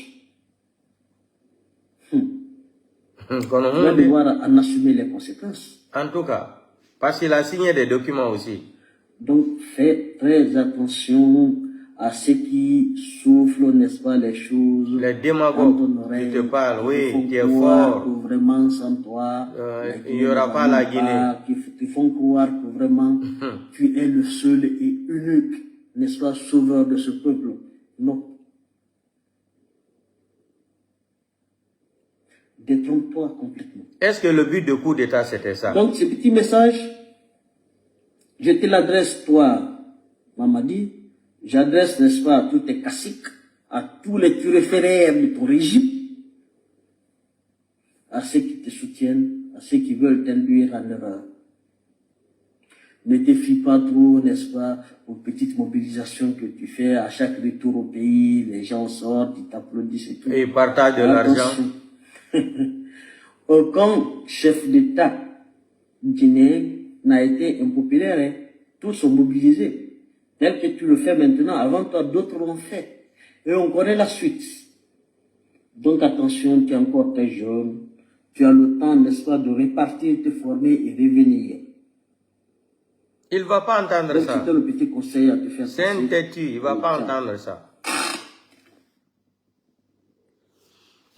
tu vas devoir en assumer les conséquences. En tout cas, parce qu'il a signé des documents aussi. Donc, fais très attention à ceux qui soufflent, n'est-ce pas, les choses. Les démagogues qui te parlent, oui, qui est fort. Que vraiment, sans toi, il n'y aura pas la Guinée. Qui font croire que vraiment, tu es le seul et unique, n'est-ce pas, sauveur de ce peuple. Non. Détrompe-toi complètement. Est-ce que le but de coup d'État, c'était ça? Donc, ce petit message, je te l'adresse, toi, Mamadi. J'adresse, n'est-ce pas, à tous tes caciques, à tous les turiféraires de ton régime, à ceux qui te soutiennent, à ceux qui veulent t'induire en erreur. Ne te fie pas trop, n'est-ce pas, aux petites mobilisations que tu fais à chaque retour au pays, les gens sortent, ils t'applaudissent et tout. Et ils partagent de l'argent. Aucun chef d'État guinéen n'a été impopulaire, hein. Tous sont mobilisés. Tel que tu le fais maintenant, avant toi, d'autres l'ont fait. Et on connaît la suite. Donc attention, tu es encore très jeune. Tu as le temps, n'est-ce pas, de repartir, te former et revenir. Il ne va pas entendre donc, ça. C'était le petit conseil à te faire. C'est un têtu, il ne va pas entendre ça.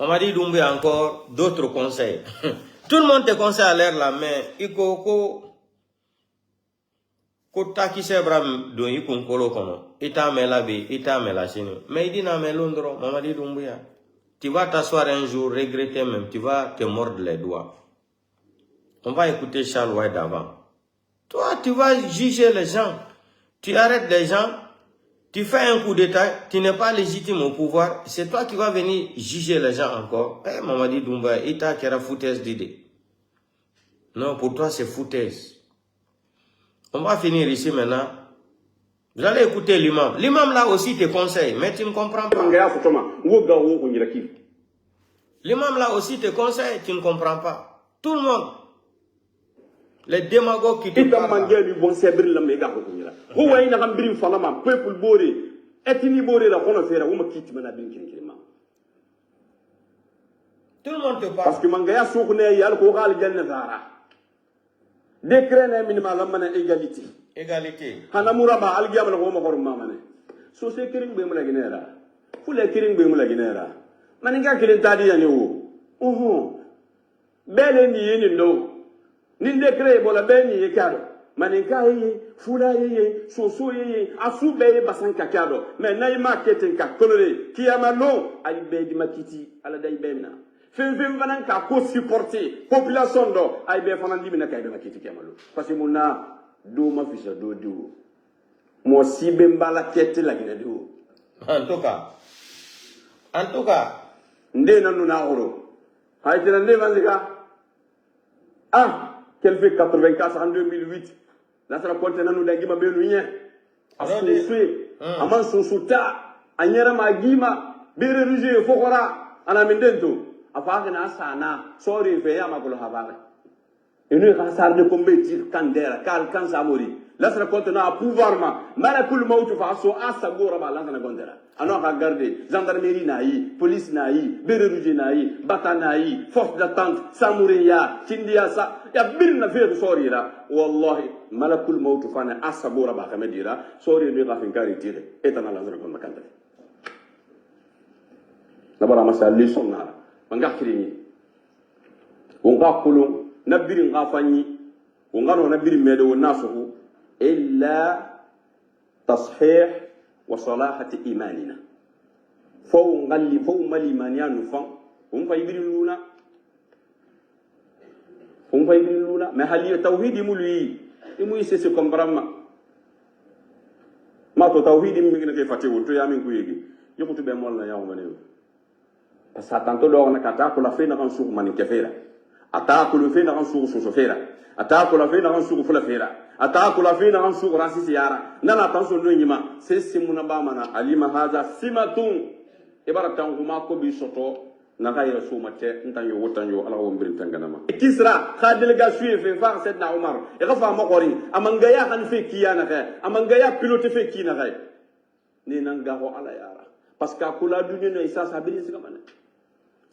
On m'a dit Doumbouya encore d'autres conseils. Tout le monde te conseille à l'air la main. Il faut ko takise bram don yi kunkolo kono ita mela be ita mela chini mais il dit na melondro Mamadi Doumbouya tu vas t'asseoir un jour regretter même tu vas te mordre les doigts. On va écouter Charles White d'avant. Toi tu vas juger les gens, tu arrêtes les gens, tu fais un coup d'état, tu n'es pas légitime au pouvoir, c'est toi qui vas venir juger les gens encore. Eh Mamadi Doumbouya ita kera foutaise d'idée. Non, pour toi c'est foutaise. On va finir ici maintenant. Vous allez écouter l'imam. L'imam là aussi te conseille, mais tu ne comprends pas. L'imam là aussi te conseille, tu ne comprends pas. Tout le monde. Les démagogues qui te parlent. Tout le monde te parle. Parce que mangaya soukne yal ko gal janna zara. Décret ne minimum lamana égalité. Égalité. Hanamura ba algiyam na ko ma ko mamane. So se kiring be mula ginera. Fule kiring be mula ginera. Maninga kirin tadi yani wo. Bele ni yini ndo. Nin décret bola be ni yekado. Maninga yi fula yi soso yi asu be basan kakado. Mais nay marketing ka coloré kiyama no ay be di makiti ala day bemna. Fem vanan ka ko supporter population do ay be fanan dimina kay be makiti kiyamalo. Parce que mona do ma fisha do do. Mo sibe mbala kete la gina do. En tout cas. Nde nanu na oro. Hay tena nde vanzika. Ah, qu'elle fait 84 en 2008. Là ça raconte nanu dangima be nu nye. Asuswe. Aman susuta. Anyera magima. Bere ruje fokora. Ana mindento. Afaka na sana. Sorry fe ya makolo habare. Enu ka sar de combetir kandera kal kan samori. Là ça raconte na pouvoir ma. Malakul mautu fa so asagora ba lan na gondera. Ano ka garder gendarmerie naï, police naï, bereruje naï, bata naï, force d'attente, samouria, kindia sa, ya birna fe sori la. Wallahi malakul mautu fa na asagora ba kamedira, sori be ka finkari tire. Etana lan na gonda kandera. Nabara masa leçon na. Manga kirini. Onga kulun nabiri nga fanyi. Onga no nabiri medo nasu illa tashih وصلاحة إيماننا فو نغلي فو مالي مانيا نفان هم فايبرين لونا ما هل التوحيد يمولي يمولي سيسي كمبرما ما تو توحيد يمكن كيف فتيو تو يامين كويجي يكتب بمولنا يوم منيو بس هتانتو دوغنا كاتاكو لا فينا كان سوق ماني كفيرا أتاكو لا فينا كان سوق سوسوفيرا أتاكو لا فينا كان سوق فلافيرا أتاكل فينا عن سوق راسي سيارة نلا تنسون نيما سيسمونا بامنا عليما هذا سماتون إبارة تانغوما كوبي سوتو نغاير سوماتي نتان يو وطان يو على ومبرين تنغنما كيسرا خا ديليغاسيون في فار سيدنا عمر يغفا مقوري أمانغايا خان في كيانا غاي أمانغايا بيلوتي في كينا غاي ني نانغاهو على يارا باسكا كولا دونيو نيسا سابيلي سيغمان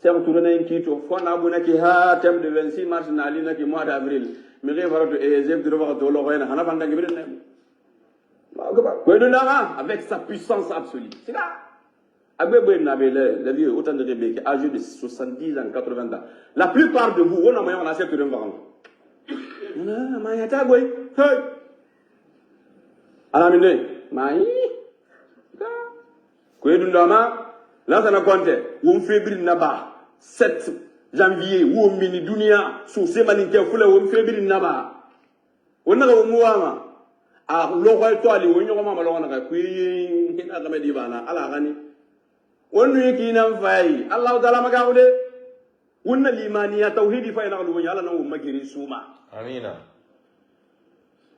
سيام تورنا ينكيتو فانا بوناكي ها تيم دو 26 مارس نالينا كي موا دافريل ميغي فارتو ايزيب دو وقت دولو غينا حنا فاندا غبرين نيم avec sa puissance absolue c'est là agbe nabe le vieux autant de rebeke âgé de 70 ans 80 ans la plupart de vous on a moyen on a cette de vendre on a yata boy hey ala minde mai ko edundama là ça na compte on février naba 7 janvier wo mini dunia so semaninke fula wo février naba on na wo muama a lokoy to ali wonyo ko mama lokona ka kuyi ina ga medi bana ala gani wonu yiki nan fay allah taala maga wude wonna limaniya tauhidi fa ina lu yalla na umma giri suma amina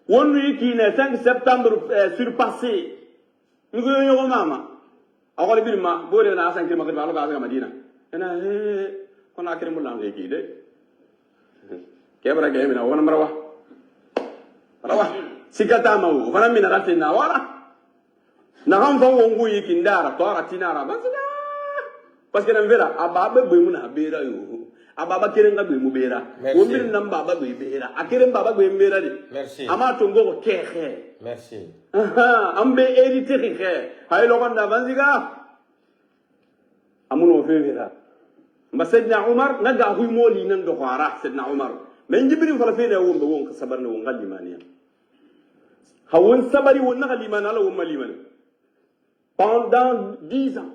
wonni ki ne 5 septembre surpassé ngo yo mama awol bir ma bore na 5 km ba lo ga Madina ena kona kire mulla nge ki de kebra ge mina wona marwa sikata ma wo fana mina ratina wala na han fa wongu yikindara to aratinara basina parce que n'envera ababa gbe mu na bera yo ababa kere nga gbe mu bera wo mbiri na baba gbe bera akere baba gbe mbera de merci ama to ngo kexe merci ambe hérité kexe hay lo ganda banziga amuno fevera mba Sayyidina Umar naga huy moli nan do khara Sayyidina Umar men jibrin fala fene wo mbe won ka sabarne wo ngal limaniya hawon sabari won na limana ala wo malimana pendant 10 ans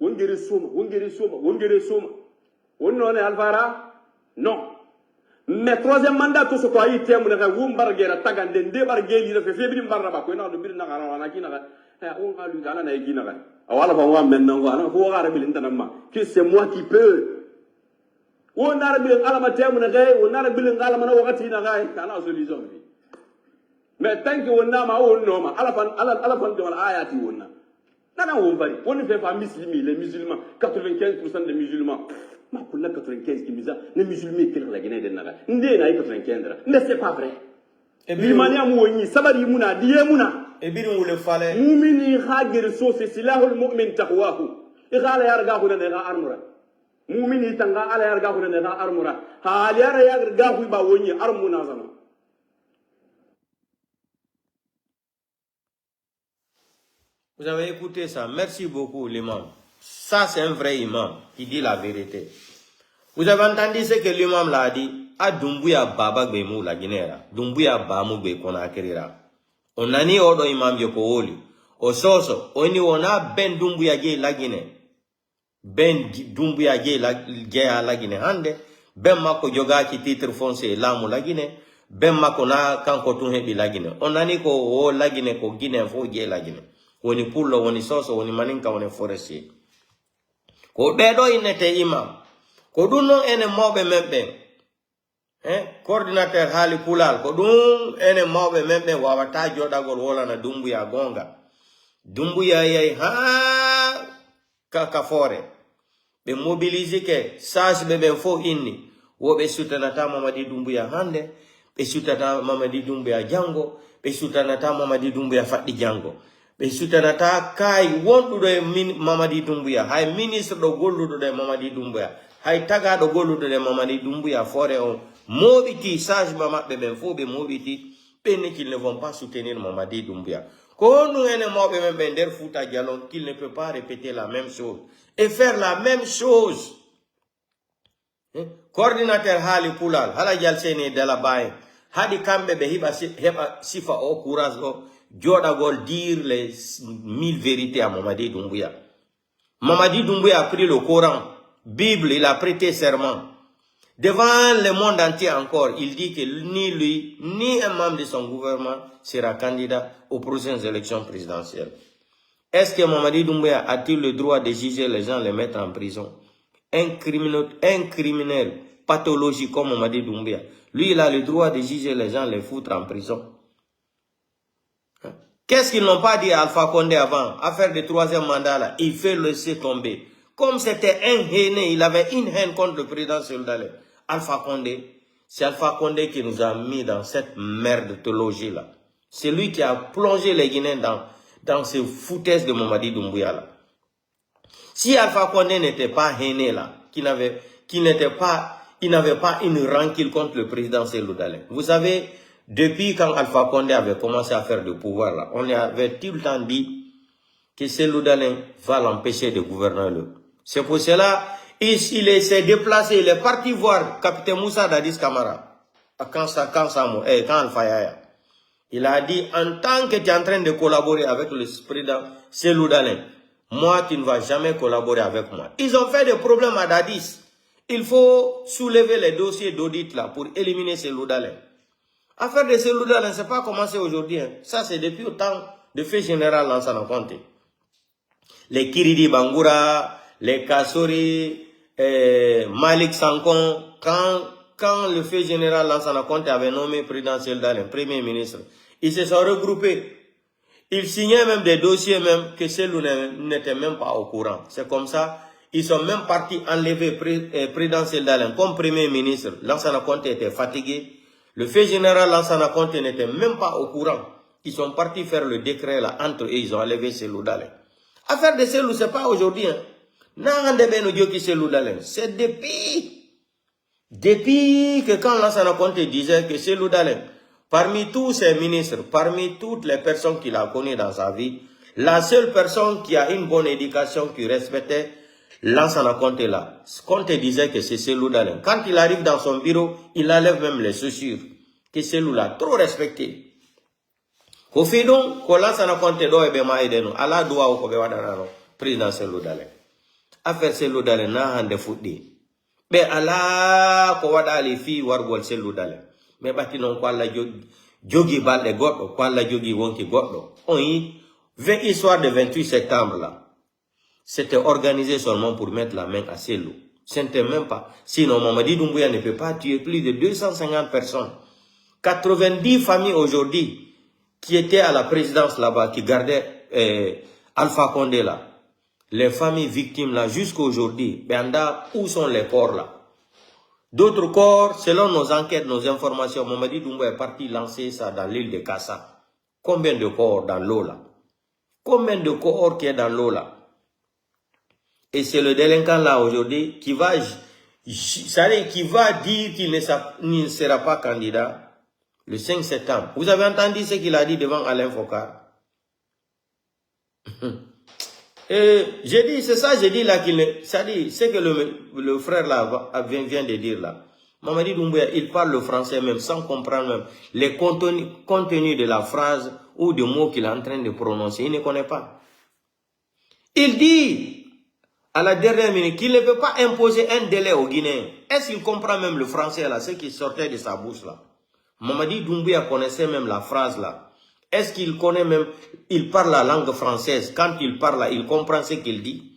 wongere soma wonno ne alfara non mais troisième mandat to so ko ayi temu na wum bargera tagande nde bargeli na fe febri barra ba ko na do bir na gara na kina ga on ga lu gana na gina ga wala ba wa men nango ana fo gara bil ntanama que c'est moi qui peux on na bil alama temu na ga on na bil alama na wakati na ga kana solution bi mais tant que wonna ma on no ma ala fan de wala ayati wonna nana on bari on fait pas musulmans les musulmans 95% des musulmans ma pour la 95 qui musulmans les musulmans qui la Guinée de naga ndé na 95 mais c'est pas vrai limania mu woni sabari muna diye muna e birin wule fale mu'mini khagir so c'est silahul mu'min taqwahu igala yarga hu na ga armura mu'mini tanga ala yarga hu na ga armura ha yara yarga hu ba woni armuna zama. Vous avez écouté ça. Merci beaucoup, l'imam. Ça, c'est un vrai imam qui dit la vérité. Vous avez entendu ce que l'imam l'a dit? A Dumbuya Baba Gbemou la Guinée. Dumbuya Bamou Gbe Konakirira. On a ni odo imam yoko oli. O soso, oni ona ben Dumbuya Gye la Guinée. Ben Dumbuya Gye la Guinée. Hande, ben mako yoga ki titre foncier lamu la Guinée. Ben mako na kanko tunhebi la Guinée. On a ni ko o la Guinée ko Guinée fo Gye la Guinée. Woni pullo woni soso woni maninka woni forestier ko bedo inete imam ko dun non ene mawbe membe coordinateur hali pulal ko dun ene mawbe membe wawata jodagol wala na Dumbuya gonga Dumbuya yai ha ka fore be mobiliser ke sage be ben fo inni wo be sutanata Mamadi Dumbuya hande be sutata Mamadi Dumbuya jango be sutanata Mamadi Dumbuya faddi jango be sutanata kai wondudo e Mamadi Dumbuya hay ministre do golludo de Mamadi Dumbuya hay taga do golludo de Mamadi Dumbuya fore on mobiti sage mabbe ben fo be mobiti penne qu'ils ne vont pas soutenir Mamadi Dumbuya ko nous ene mobbe men ben der Fouta Djallon qu'il ne peut pas répéter la même chose et faire la même chose. Coordinateur hali pulal hala jalsene de la baye hadi kambe be heba sifa o courage o Jodagol dire les 1000 vérités à Mamadi Doumbouya. Mamadi Doumbouya a pris le Coran, Bible, il a prêté serment. Devant le monde entier encore, il dit que ni lui, ni un membre de son gouvernement sera candidat aux prochaines élections présidentielles. Est-ce que Mamadi Doumbouya a-t-il le droit de juger les gens, les mettre en prison? Un criminel pathologique comme Mamadi Doumbouya, lui, il a le droit de juger les gens, les foutre en prison. Qu'est-ce qu'ils n'ont pas dit à Alpha Condé avant? Affaire de troisième mandat là, il fait laisser tomber. Comme c'était un haineux, il avait une haine contre le président Seloudalé. Alpha Condé, c'est Alpha Condé qui nous a mis dans cette merde théologie là. C'est lui qui a plongé les Guinéens dans ce foutaise de Mamadi Doumbouya là. Si Alpha Condé n'était pas haineux là, il n'avait pas une rancune contre le président Seloudalé. Vous savez, depuis quand Alpha Condé avait commencé à faire du pouvoir là, on lui avait tout le temps dit que Seloudalé va l'empêcher de gouverner. C'est pour cela il s'est déplacé, il est parti voir capitaine Moussa Dadis Camara quand Alpha Yaya. Il a dit, en tant que tu es en train de collaborer avec le président Seloudalé, moi tu ne vas jamais collaborer avec moi. Ils ont fait des problèmes à Dadis. Il faut soulever les dossiers d'audit là pour éliminer Seloudalé. Affaire de Seloudalé, ne s'est pas commencé aujourd'hui. Hein. Ça, c'est depuis le temps de fait général Lansana Conté. Les Kiridi Bangoura, les Kassori, Malik Sankon, quand le fait général Lansana Conté avait nommé président Seldalen, premier ministre, ils se sont regroupés. Ils signaient même des dossiers même que Selou n'était même pas au courant. C'est comme ça, ils sont même partis enlever président Seldalen comme premier ministre. Lansana Conté était fatigué. Le fait général Lansana Conté n'était même pas au courant. Ils sont partis faire le décret là entre eux, ils ont enlevé Selou Dalen. Affaire de Selou, c'est pas aujourd'hui. Hein. C'est depuis que quand Lansana Conté disait que Selou Dalen, parmi tous ses ministres, parmi toutes les personnes qu'il a connues dans sa vie, la seule personne qui a une bonne éducation, qui respectait Lansana Conté là, Conté disait que c'est Selou Dalen. Quand il arrive dans son bureau, il enlève même les chaussures, que Selou l'a trop respecté. Au fait donc, que Lansana Conté doit être maïdeno, Allah doit au Kobewadarano, président Selou Dalen. Affaire Selou Dalen na hande fuddi be ala ko wada les filles wargol Selou Dalen mais bati non ko alla jogi balde goddo ko alla jogi wonki goddo on yi 20 histoire de 28 septembre là c'était organisé seulement pour mettre la main à Selou. C'était même pas, sinon Mamadi Doumbouya ne peut pas tuer plus de 250 personnes, 90 familles aujourd'hui qui étaient à la présidence là-bas, qui gardaient Alpha Condé là. Les familles victimes là, jusqu'à aujourd'hui, où sont les corps là? D'autres corps, selon nos enquêtes, nos informations, Mamadi Doumbouya est parti lancer ça dans l'île de Kassa. Combien de corps dans l'eau là? Combien de corps qui est dans l'eau là? Et c'est le délinquant là aujourd'hui qui va dire qu'il ne sera pas candidat le 5 septembre. Vous avez entendu ce qu'il a dit devant Alain Focar? Et j'ai dit, c'est ça, j'ai dit là qu'il ne... Ça dit, c'est que le frère là vient de dire là. Mamadi Doumbouya, il parle le français même sans comprendre même les contenus de la phrase ou des mots qu'il est en train de prononcer. Il ne connaît pas. Il dit à la dernière minute qu'il ne peut pas imposer un délai aux Guinéens. Est-ce qu'il comprend même le français là, ce qui sortait de sa bouche là? Mamadi Doumbouya connaissait même la phrase là. Est-ce qu'il connaît même, il parle la langue française? Quand il parle là, il comprend ce qu'il dit.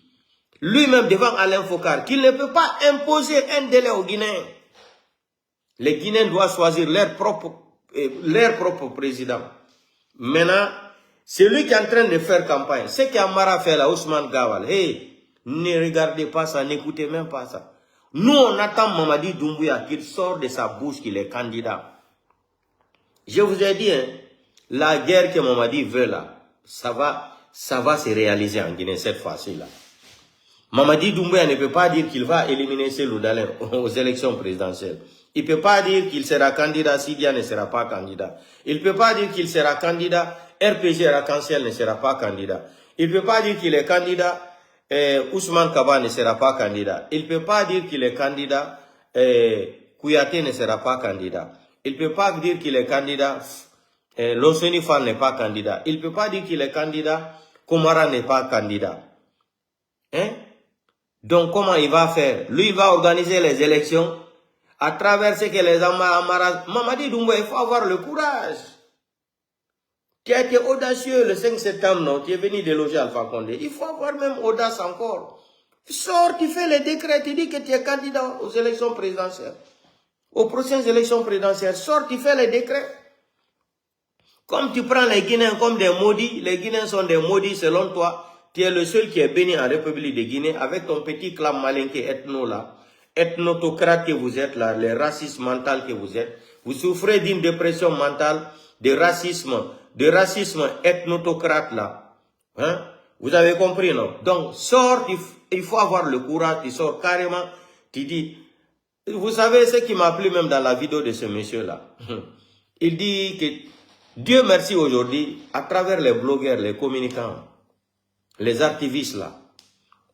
Lui-même devant Alain Focar, qu'il ne peut pas imposer un délai aux Guinéens. Les Guinéens doivent choisir leur propre président. Maintenant, c'est lui qui est en train de faire campagne. Ce qu'Amara fait là, Ousmane Gawal, hey, ne regardez pas ça, n'écoutez même pas ça. Nous, on attend Mamadi Doumbouya qu'il sorte de sa bouche qu'il est candidat. Je vous ai dit, hein, la guerre que Mamadi veut là, ça va se réaliser en Guinée cette fois-ci là. Mamadi Doumbouya ne peut pas dire qu'il va éliminer Selou Dalen aux élections présidentielles. Il ne peut pas dire qu'il sera candidat si Dia ne sera pas candidat. Il ne peut pas dire qu'il sera candidat, RPG Arc-en-Ciel ne sera pas candidat. Il ne peut pas dire qu'il est candidat, Ousmane Kaba ne sera pas candidat. Il ne peut pas dire qu'il est candidat, Kouyaté ne sera pas candidat. Il ne peut pas dire qu'il est candidat, Lonseni Fall n'est pas candidat. Il ne peut pas dire qu'il est candidat, Komara n'est pas candidat. Hein? Donc comment il va faire? Lui, il va organiser les élections à travers ce que les Amara... Mamadi Doumbouya, il faut avoir le courage. Tu as été audacieux le 5 septembre, non? Tu es venu déloger Alpha Condé. Il faut avoir même audace encore. Sors, tu fais les décrets, tu dis que tu es candidat aux élections présidentielles. Aux prochaines élections présidentielles, sors, tu fais les décrets. Comme tu prends les Guinéens comme des maudits, les Guinéens sont des maudits selon toi. Tu es le seul qui est béni en République de Guinée avec ton petit clan malinqué ethno là. Ethnotocrate que vous êtes là, les racistes mentaux que vous êtes. Vous souffrez d'une dépression mentale, de racisme ethnotocrate là. Hein? Vous avez compris, non? Donc, sors, il faut avoir le courage, tu sors carrément, tu dis, vous savez ce qui m'a plu même dans la vidéo de ce monsieur-là. Il dit que Dieu merci aujourd'hui, à travers les blogueurs, les communicants, les activistes là,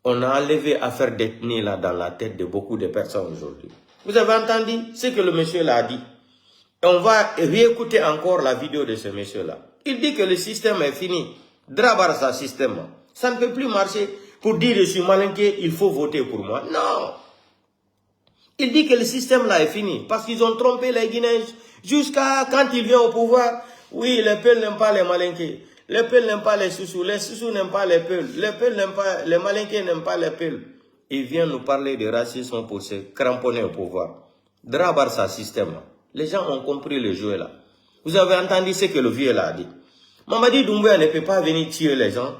on a enlevé affaire d'ethnie là dans la tête de beaucoup de personnes aujourd'hui. Vous avez entendu ce que le monsieur là a dit? On va réécouter encore la vidéo de ce monsieur là. Il dit que le système est fini. Drabar sa système. Ça ne peut plus marcher pour dire je suis malinqué, il faut voter pour moi. Non. Il dit que le système là est fini parce qu'ils ont trompé les Guinéens jusqu'à quand il vient au pouvoir. Oui, les Peuls n'aiment pas les malinqués. Les Peuls n'aiment pas les Soussous n'aiment pas les Peuls. Les Peuls n'aiment pas, les malinqués n'aiment pas les Peuls. il vient nous parler de racisme pour se cramponner au pouvoir. Drabar sa système. Les gens ont compris le jeu là. Vous avez entendu ce que le vieux là a dit. Mamadi Doumbouya ne peut pas venir tuer les gens.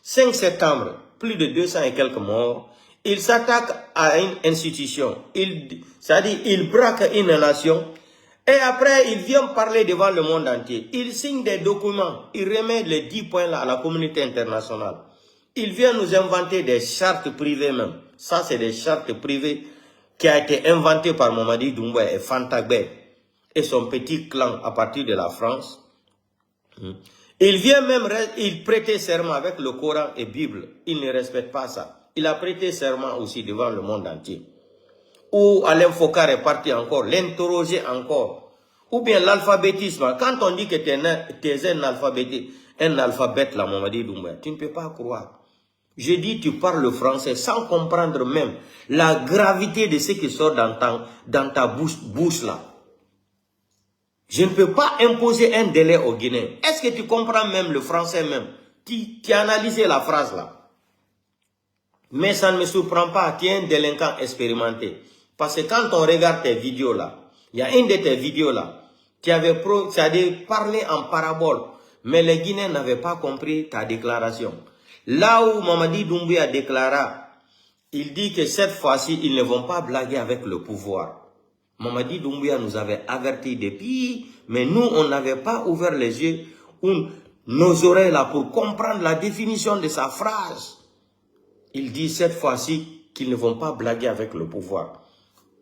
5 septembre, plus de 200 et quelques morts. Il s'attaque à une institution. C'est-à-dire, il braque une nation. Et après, il vient parler devant le monde entier. Il signe des documents. Il remet les 10 points là à la communauté internationale. Il vient nous inventer des chartes privées même. Ça, c'est des chartes privées qui a été inventées par Mamadi Doumbouya et Fantagbe et son petit clan à partir de la France. Il vient même, il prêtait serment avec le Coran et Bible. Il ne respecte pas ça. Il a prêté serment aussi devant le monde entier. Ou Alain Fokar est parti encore, l'interroger encore. Ou bien l'alphabétisme. Quand on dit que tu es un alphabète, là, Mamadi Doumbouya, tu ne peux pas croire. Je dis, tu parles le français sans comprendre même la gravité de ce qui sort dans ta bouche là. Je ne peux pas imposer un délai aux Guinéens. Est-ce que tu comprends même le français même? Tu as analysé la phrase là. Mais ça ne me surprend pas, tu es un délinquant expérimenté. Parce que quand on regarde tes vidéos là, il y a une de tes vidéos là, tu avais parlé en parabole, mais les Guinéens n'avaient pas compris ta déclaration. Là où Mamadi Doumbouya déclara, il dit que cette fois-ci, ils ne vont pas blaguer avec le pouvoir. Mamadi Doumbouya nous avait avertis depuis, mais nous, on n'avait pas ouvert les yeux ou nos oreilles là pour comprendre la définition de sa phrase. Il dit cette fois-ci qu'ils ne vont pas blaguer avec le pouvoir.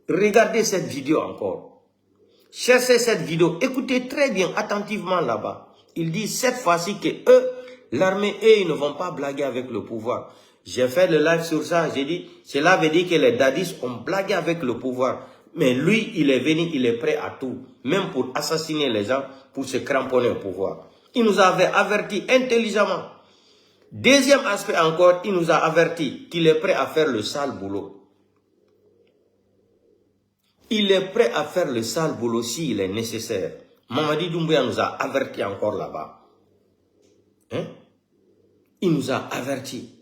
Regardez cette vidéo encore. Cherchez cette vidéo. Écoutez très bien, attentivement là-bas. Il dit cette fois-ci que eux, l'armée, ils ne vont pas blaguer avec le pouvoir. J'ai fait le live sur ça. J'ai dit, cela veut dire que les dadis ont blagué avec le pouvoir. Mais lui, il est venu, il est prêt à tout. Même pour assassiner les gens, pour se cramponner au pouvoir. Il nous avait averti intelligemment. Deuxième aspect encore, il nous a averti qu'il est prêt à faire le sale boulot. Il est prêt à faire le sale boulot s'il est nécessaire. Mamadi Doumbouya nous a averti encore là-bas. Hein? Il nous a averti.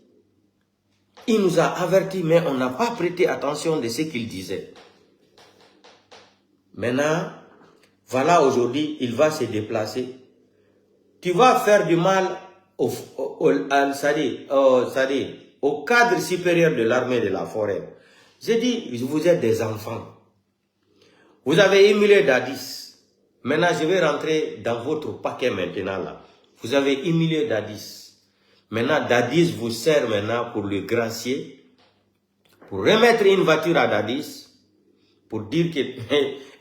Il nous a averti, mais on n'a pas prêté attention de ce qu'il disait. Maintenant, voilà aujourd'hui, il va se déplacer. Tu vas faire du mal au cadre supérieur de l'armée de la forêt. J'ai dit, vous êtes des enfants. Vous avez humilié Dadis. Maintenant, je vais rentrer dans votre paquet maintenant là. Vous avez humilié Dadis. Maintenant, Dadis vous sert maintenant pour le gracier, pour remettre une voiture à Dadis, pour dire que...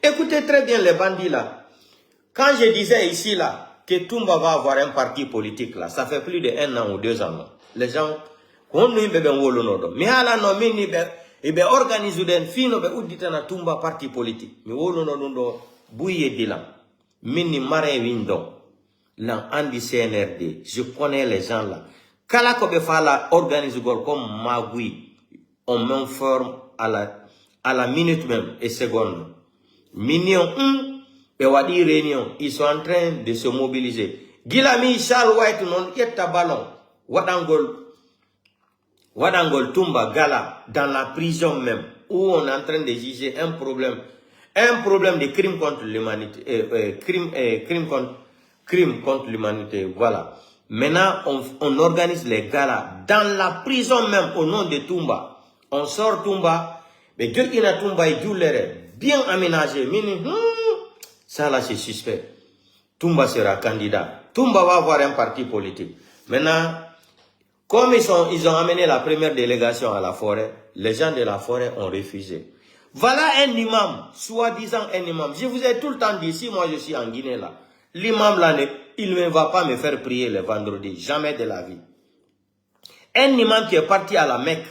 Écoutez très bien les bandits là. Quand je disais ici là, que Toumba va avoir un parti politique là, ça fait plus de 1 an ou 2 ans. Là. Les gens, mais à la nomine, ils organisent des films où dit na Toumba parti politique. Mais wolonodo bouye dilan, mini marin windo, l'an andi CNRD. Je connais les gens là. Kala kobe fala organise gol comme Magui, on m'informe à la minute même et seconde. Mignon, Pewadi réunion, ils sont en train de se mobiliser. Gilami Charles White non yetta ballon. Wadangol Tumba Gala dans la prison même où on est en train de juger un problème de crime contre l'humanité, crime contre l'humanité. Voilà. Maintenant, on organise les galas dans la prison même au nom de Tumba. On sort Tumba, mais Gurkina Tumba et Djoulere. Bien aménagé. Ça là c'est suspect. Tumba sera candidat. Tumba va avoir un parti politique. Maintenant, comme ils ont amené la première délégation à la forêt, les gens de la forêt ont refusé. Voilà un imam, soi-disant un imam. Je vous ai tout le temps dit, si moi je suis en Guinée là, l'imam là, il ne va pas me faire prier le vendredi. Jamais de la vie. Un imam qui est parti à la Mecque,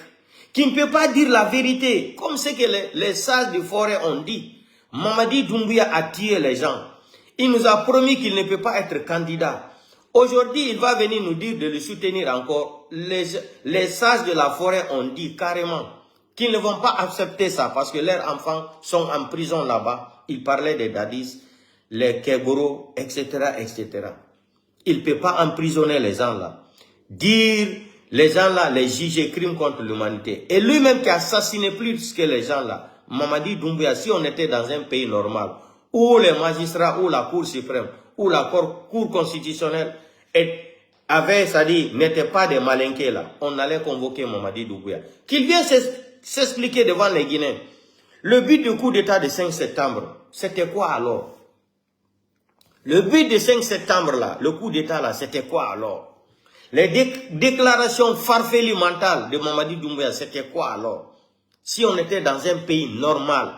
qui ne peut pas dire la vérité, comme ce que les sages de forêt ont dit. Mamadi Doumbouya a tué les gens. Il nous a promis qu'il ne peut pas être candidat. Aujourd'hui, il va venir nous dire de le soutenir encore. Les sages de la forêt ont dit carrément qu'ils ne vont pas accepter ça parce que leurs enfants sont en prison là-bas. Ils parlaient des Dadis, les Kegoro, etc., etc. Il ne peut pas emprisonner les gens là. Dire les gens là, les juger crimes contre l'humanité. Et lui-même qui a assassiné plus que les gens là, Mamadi Doumbouya, si on était dans un pays normal, où les magistrats, où la Cour suprême, où la Cour constitutionnelle avait, c'est-à-dire, n'était pas des malinqués là, on allait convoquer Mamadi Doumbouya. Qu'il vienne s'expliquer devant les Guinéens. Le but du coup d'état de 5 septembre, c'était quoi alors? Le but de 5 septembre là, le coup d'état là, c'était quoi alors? Les déclarations farfelues mentales de Mamadi Doumbouya, c'était quoi alors? Si on était dans un pays normal,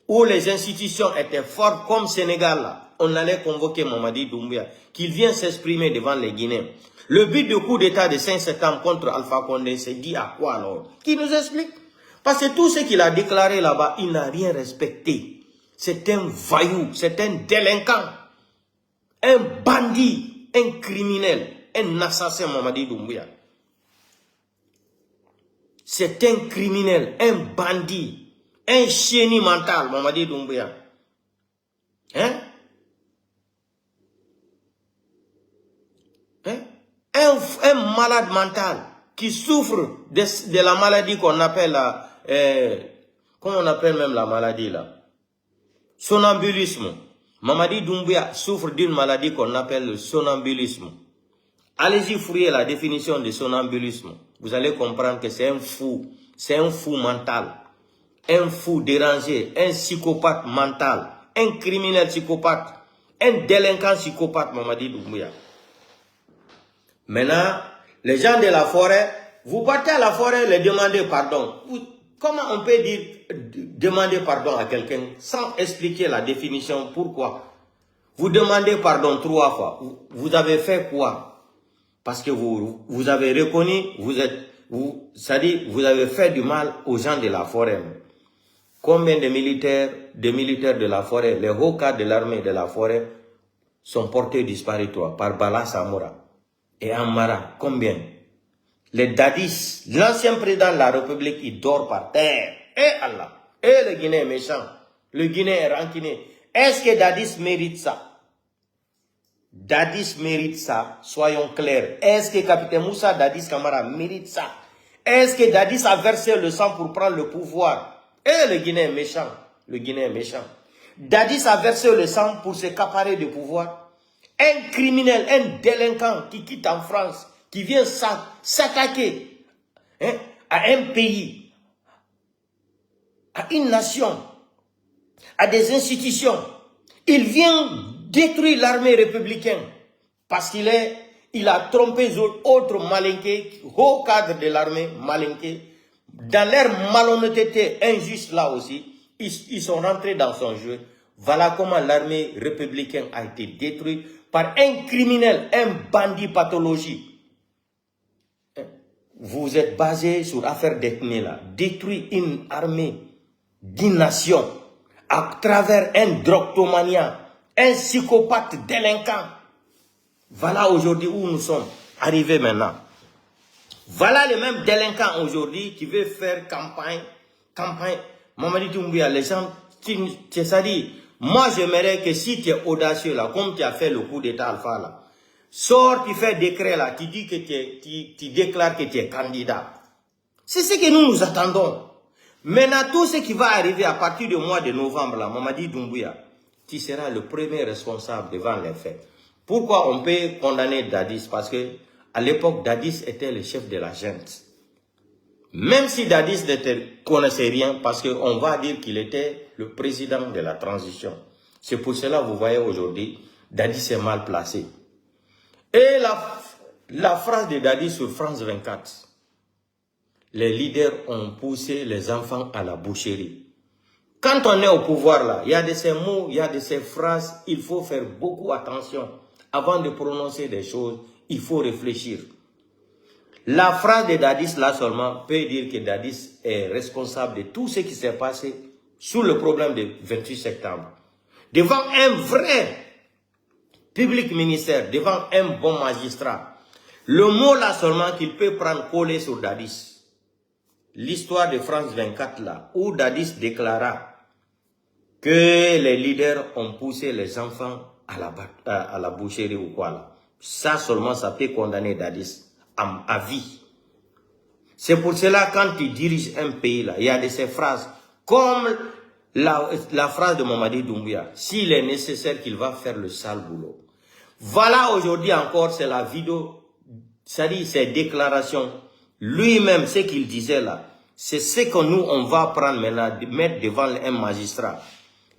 où les institutions étaient fortes comme Sénégal là, on allait convoquer Mamadi Doumbouya, qu'il vienne s'exprimer devant les Guinéens. Le but du coup d'état de 5 septembre contre Alpha Condé, c'est dit à quoi alors? Qui nous explique? Parce que tout ce qu'il a déclaré là-bas, il n'a rien respecté. C'est un voyou, c'est un délinquant, un bandit, un criminel, un assassin, Mamadi Doumbouya. C'est un criminel, un bandit, un génie mental, Mamadi Doumbouya. Hein? Hein? Un malade mental qui souffre de la maladie qu'on appelle la... comment on appelle même la maladie là? Sonambulisme. Mamadi Doumbouya souffre d'une maladie qu'on appelle le sonambulisme. Allez-y fouiller la définition de sonambulisme. Vous allez comprendre que c'est un fou mental, un fou dérangé, un psychopathe mental, un criminel psychopathe, un délinquant psychopathe, Mamadi Doumbouya. Maintenant, les gens de la forêt, vous partez à la forêt les demander pardon. Comment on peut dire demander pardon à quelqu'un sans expliquer la définition? Pourquoi? Vous demandez pardon 3 fois. Vous avez fait quoi? Parce que vous avez reconnu, c'est-à-dire vous avez fait du mal aux gens de la forêt. Combien de militaires de la forêt, les hauts cadres de l'armée de la forêt sont portés disparus par Bala Samora et Amara? Combien? Les Dadis, l'ancien président de la République, il dort par terre. Eh Allah! Eh le Guinéen est méchant. Le Guinéen est ranquiné. Est-ce que Dadis mérite ça? Dadis mérite ça, soyons clairs. Est-ce que capitaine Moussa Dadis Camara mérite ça? Est-ce que Dadis a versé le sang pour prendre le pouvoir? Eh le Guinéen est méchant. Le Guinéen est méchant. Dadis a versé le sang pour se caparer du pouvoir. Un criminel, un délinquant qui quitte en France, qui vient s'attaquer à un pays, à une nation, à des institutions. Il vient détruire l'armée républicaine parce qu'il a trompé d'autres malinqués, hauts cadres de l'armée malinqués. Dans leur malhonnêteté injuste là aussi, ils sont rentrés dans son jeu. Voilà comment l'armée républicaine a été détruite par un criminel, un bandit pathologique. Vous êtes basé sur l'affaire d'ethnie là. Détruire une armée d'une nation à travers un droguetomaniac, un psychopathe délinquant. Voilà aujourd'hui où nous sommes arrivés maintenant. Voilà le même délinquant aujourd'hui qui veut faire campagne. Mamadi Doumbouya, les gens, c'est-à-dire, moi j'aimerais que si tu es audacieux là, comme tu as fait le coup d'état Alpha là, sors, tu fais décret là, tu dis que tu déclares que tu es candidat. C'est ce que nous attendons. Maintenant, tout ce qui va arriver à partir du mois de novembre là, Mamadi Doumbouya, tu seras le premier responsable devant les faits. Pourquoi on peut condamner Dadis? Parce que à l'époque, Dadis était le chef de la junte. Même si Dadis ne connaissait rien, parce qu'on va dire qu'il était le président de la transition. C'est pour cela que vous voyez aujourd'hui, Dadis est mal placé. Et la phrase de Dadis sur France 24, les leaders ont poussé les enfants à la boucherie. Quand on est au pouvoir là, il y a de ces mots, il y a de ces phrases, il faut faire beaucoup attention. Avant de prononcer des choses, il faut réfléchir. La phrase de Dadis là seulement peut dire que Dadis est responsable de tout ce qui s'est passé sous le problème du 28 septembre. Devant un vrai public ministère, devant un bon magistrat, le mot là seulement qu'il peut prendre collé sur Dadis. L'histoire de France 24 là, où Dadis déclara que les leaders ont poussé les enfants à la boucherie ou quoi là. Ça seulement, ça peut condamner Dadis à vie. C'est pour cela, quand tu diriges un pays, là, il y a de ces phrases, comme la phrase de Mamadi Doumbouya, s'il est nécessaire qu'il va faire le sale boulot. Voilà aujourd'hui encore, c'est la vidéo, c'est-à-dire ses déclarations. Lui-même, ce qu'il disait là, c'est ce que nous, on va prendre maintenant, de mettre devant un magistrat,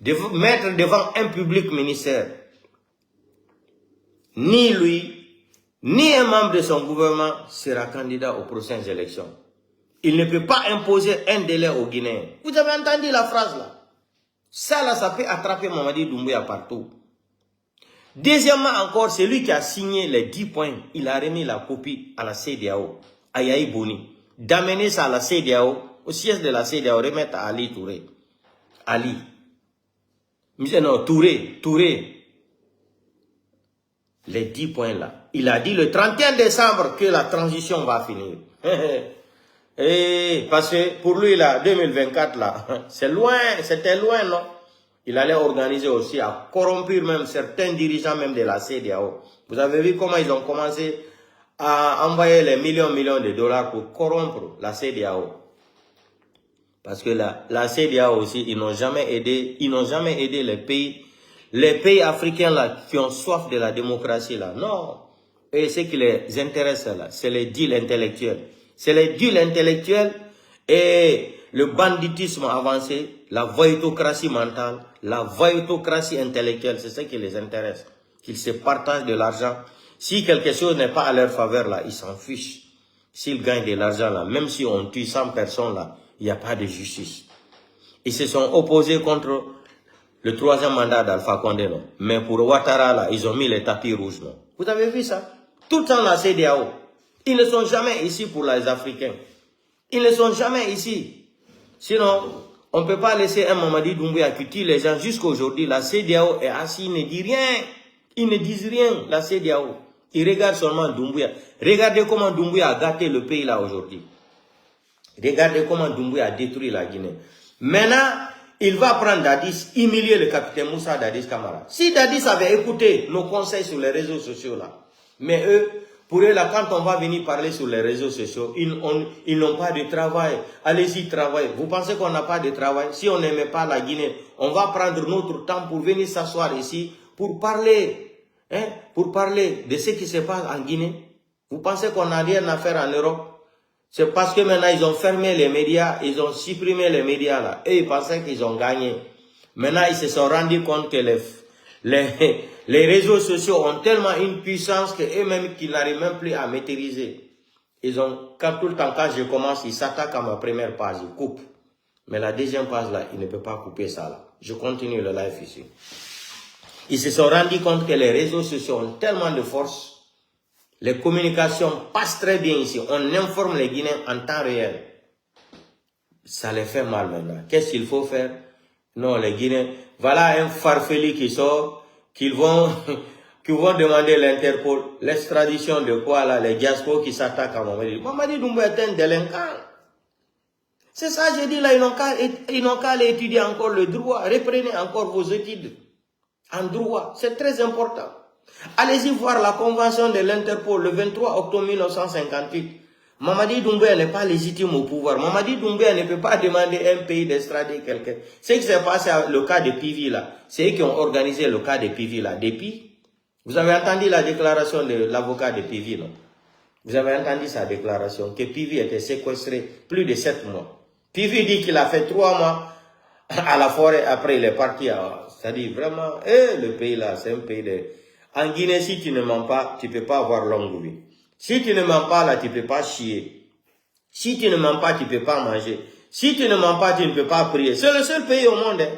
de mettre devant un public ministère. Ni lui, ni un membre de son gouvernement sera candidat aux prochaines élections. Il ne peut pas imposer un délai aux Guinéens. Vous avez entendu la phrase là? Ça là, ça peut attraper Mamadi Doumbouya partout. Deuxièmement encore, c'est lui qui a signé les 10 points. Il a remis la copie à la CEDEAO, à Yahi Boni. D'amener ça à la CEDEAO, au siège de la CEDEAO, remettre à Ali Touré. Ali. Non, Touré. Les 10 points là. Il a dit le 31 décembre que la transition va finir. Et parce que pour lui là, 2024 là, c'est loin, c'était loin, non? Il allait organiser aussi à corrompre même certains dirigeants même de la CEDEAO. Vous avez vu comment ils ont commencé à envoyer les millions de dollars pour corrompre la CEDEAO. Parce que la CEDEAO aussi, ils n'ont jamais aidé les pays africains là qui ont soif de la démocratie là. Non. Et ce qui les intéresse là, c'est les deals intellectuels. C'est les deals intellectuels et le banditisme avancé, la voytocratie mentale, la voytocratie intellectuelle, c'est ce qui les intéresse. Qu'ils se partagent de l'argent. Si quelque chose n'est pas à leur faveur là, ils s'en fichent. S'ils gagnent de l'argent là, même si on tue 100 personnes là, il n'y a pas de justice. Ils se sont opposés contre le 3e mandat d'Alpha Condé, non. Mais pour Ouattara là, ils ont mis les tapis rouges, non. Vous avez vu ça? Tout le temps la CEDEAO. Ils ne sont jamais ici pour les Africains. Ils ne sont jamais ici. Sinon, on ne peut pas laisser un Mamadi Doumbouya qui tue les gens jusqu'à aujourd'hui. La CEDEAO est assise, il ne dit rien. Ils ne disent rien, la CEDEAO. Ils regardent seulement Doumbouya. Regardez comment Doumbouya a gâté le pays là aujourd'hui. Regardez comment Doumbouya a détruit la Guinée. Maintenant, il va prendre Dadis, humilier le capitaine Moussa Dadis Camara. Si Dadis avait écouté nos conseils sur les réseaux sociaux là, mais eux, pour eux là, quand on va venir parler sur les réseaux sociaux, ils n'ont pas de travail. Allez-y, travaillez. Vous pensez qu'on n'a pas de travail? Si on n'aimait pas la Guinée, on va prendre notre temps pour venir s'asseoir ici, pour parler, de ce qui se passe en Guinée. Vous pensez qu'on n'a rien à faire en Europe? C'est parce que maintenant ils ont fermé les médias, ils ont supprimé les médias là. Et ils pensaient qu'ils ont gagné. Maintenant ils se sont rendus compte que les réseaux sociaux ont tellement une puissance qu'eux-mêmes qu'ils n'arrivent même plus à maîtriser. Ils ont, tout le temps quand je commence, ils s'attaquent à ma première page, ils coupent. Mais la deuxième page là, ils ne peuvent pas couper ça là. Je continue le live ici. Ils se sont rendus compte que les réseaux sociaux ont tellement de force. Les communications passent très bien ici. On informe les Guinéens en temps réel. Ça les fait mal maintenant. Qu'est-ce qu'il faut faire? Non, les Guinéens, voilà un farfelu qui sort, qui vont demander l'Interpol, l'extradition de quoi là, les diasporas qui s'attaquent à Mamadi. Mamadi Doumbouya est un délinquant. C'est ça, j'ai dit là, ils n'ont qu'à aller étudier encore le droit. Reprenez encore vos études en droit. C'est très important. Allez-y voir la convention de l'Interpol le 23 octobre 1958. Mamadi Doumbouya n'est pas légitime au pouvoir. Mamadi Doumbouya ne peut pas demander à un pays d'extrader quelqu'un. Ce qui s'est passé à le cas de Pivi là, c'est eux qui ont organisé le cas de Pivi là. Depuis, vous avez entendu la déclaration de l'avocat de Pivi, non? Vous avez entendu sa déclaration que Pivi était séquestré plus de 7 mois. Pivi dit qu'il a fait 3 mois à la forêt, après il est parti. C'est-à-dire vraiment, le pays là, c'est un pays de... En Guinée, si tu ne mens pas, tu ne peux pas avoir longue vie. Si tu ne mens pas, là, tu ne peux pas chier. Si tu ne mens pas, tu ne peux pas manger. Si tu ne mens pas, tu ne peux pas prier. C'est le seul pays au monde. Hein.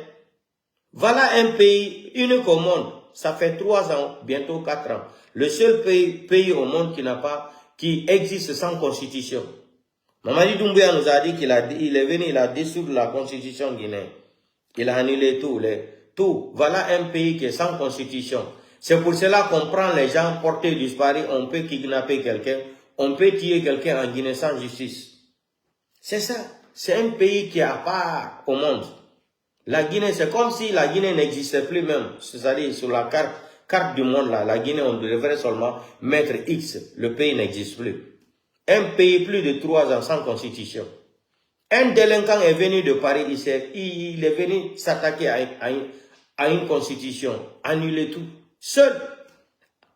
Voilà un pays unique au monde. Ça fait 3 ans, bientôt 4 ans. Le seul pays au monde qui existe sans constitution. Mamadi Doumbouya nous a dit il est venu, il a dissoudre la constitution guinéenne. Il a annulé tout. Voilà un pays qui est sans constitution. C'est pour cela qu'on prend les gens portés disparus, on peut kidnapper quelqu'un, on peut tuer quelqu'un en Guinée sans justice. C'est ça. C'est un pays qui est à part au monde. La Guinée, c'est comme si la Guinée n'existait plus même. C'est-à-dire sur la carte du monde, là, la Guinée, on devrait seulement mettre X. Le pays n'existe plus. un pays plus de 3 ans sans constitution. Un délinquant est venu de Paris, il est venu s'attaquer à une constitution, annuler tout, seul,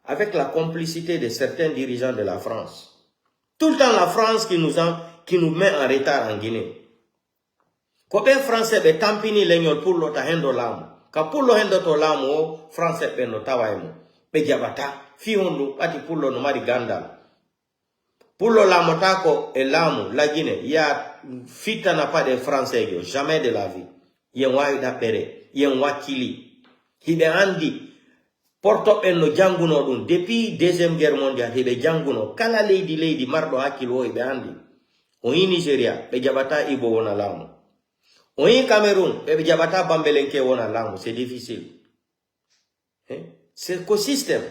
avec la complicité de certains dirigeants de la France. Tout le temps, la France qui nous met en retard en Guinée. Quand les Français be tampini legnol pour l'autre hendo lamu, quand pour le hendo to lamu, Français be no tawaimo, be jabata, fi hondu, ati pour le nomadi gandal. Pour le lamotako et l'amu, la Guinée, il y a fita n'a pas de Français, jamais de la vie. Il y a un waïda pere, il y a un wakili. Hibe andi, porto no janguno dun, depuis Deuxième Guerre mondiale, hibe janguno, kala lady, mardo hakilo hibe andi. Oyi Nigeria, be jabata ibo wona lamu. Oyi Cameroun, be jabata bambelenke wona lamu, c'est difficile. C'est l'écosystème.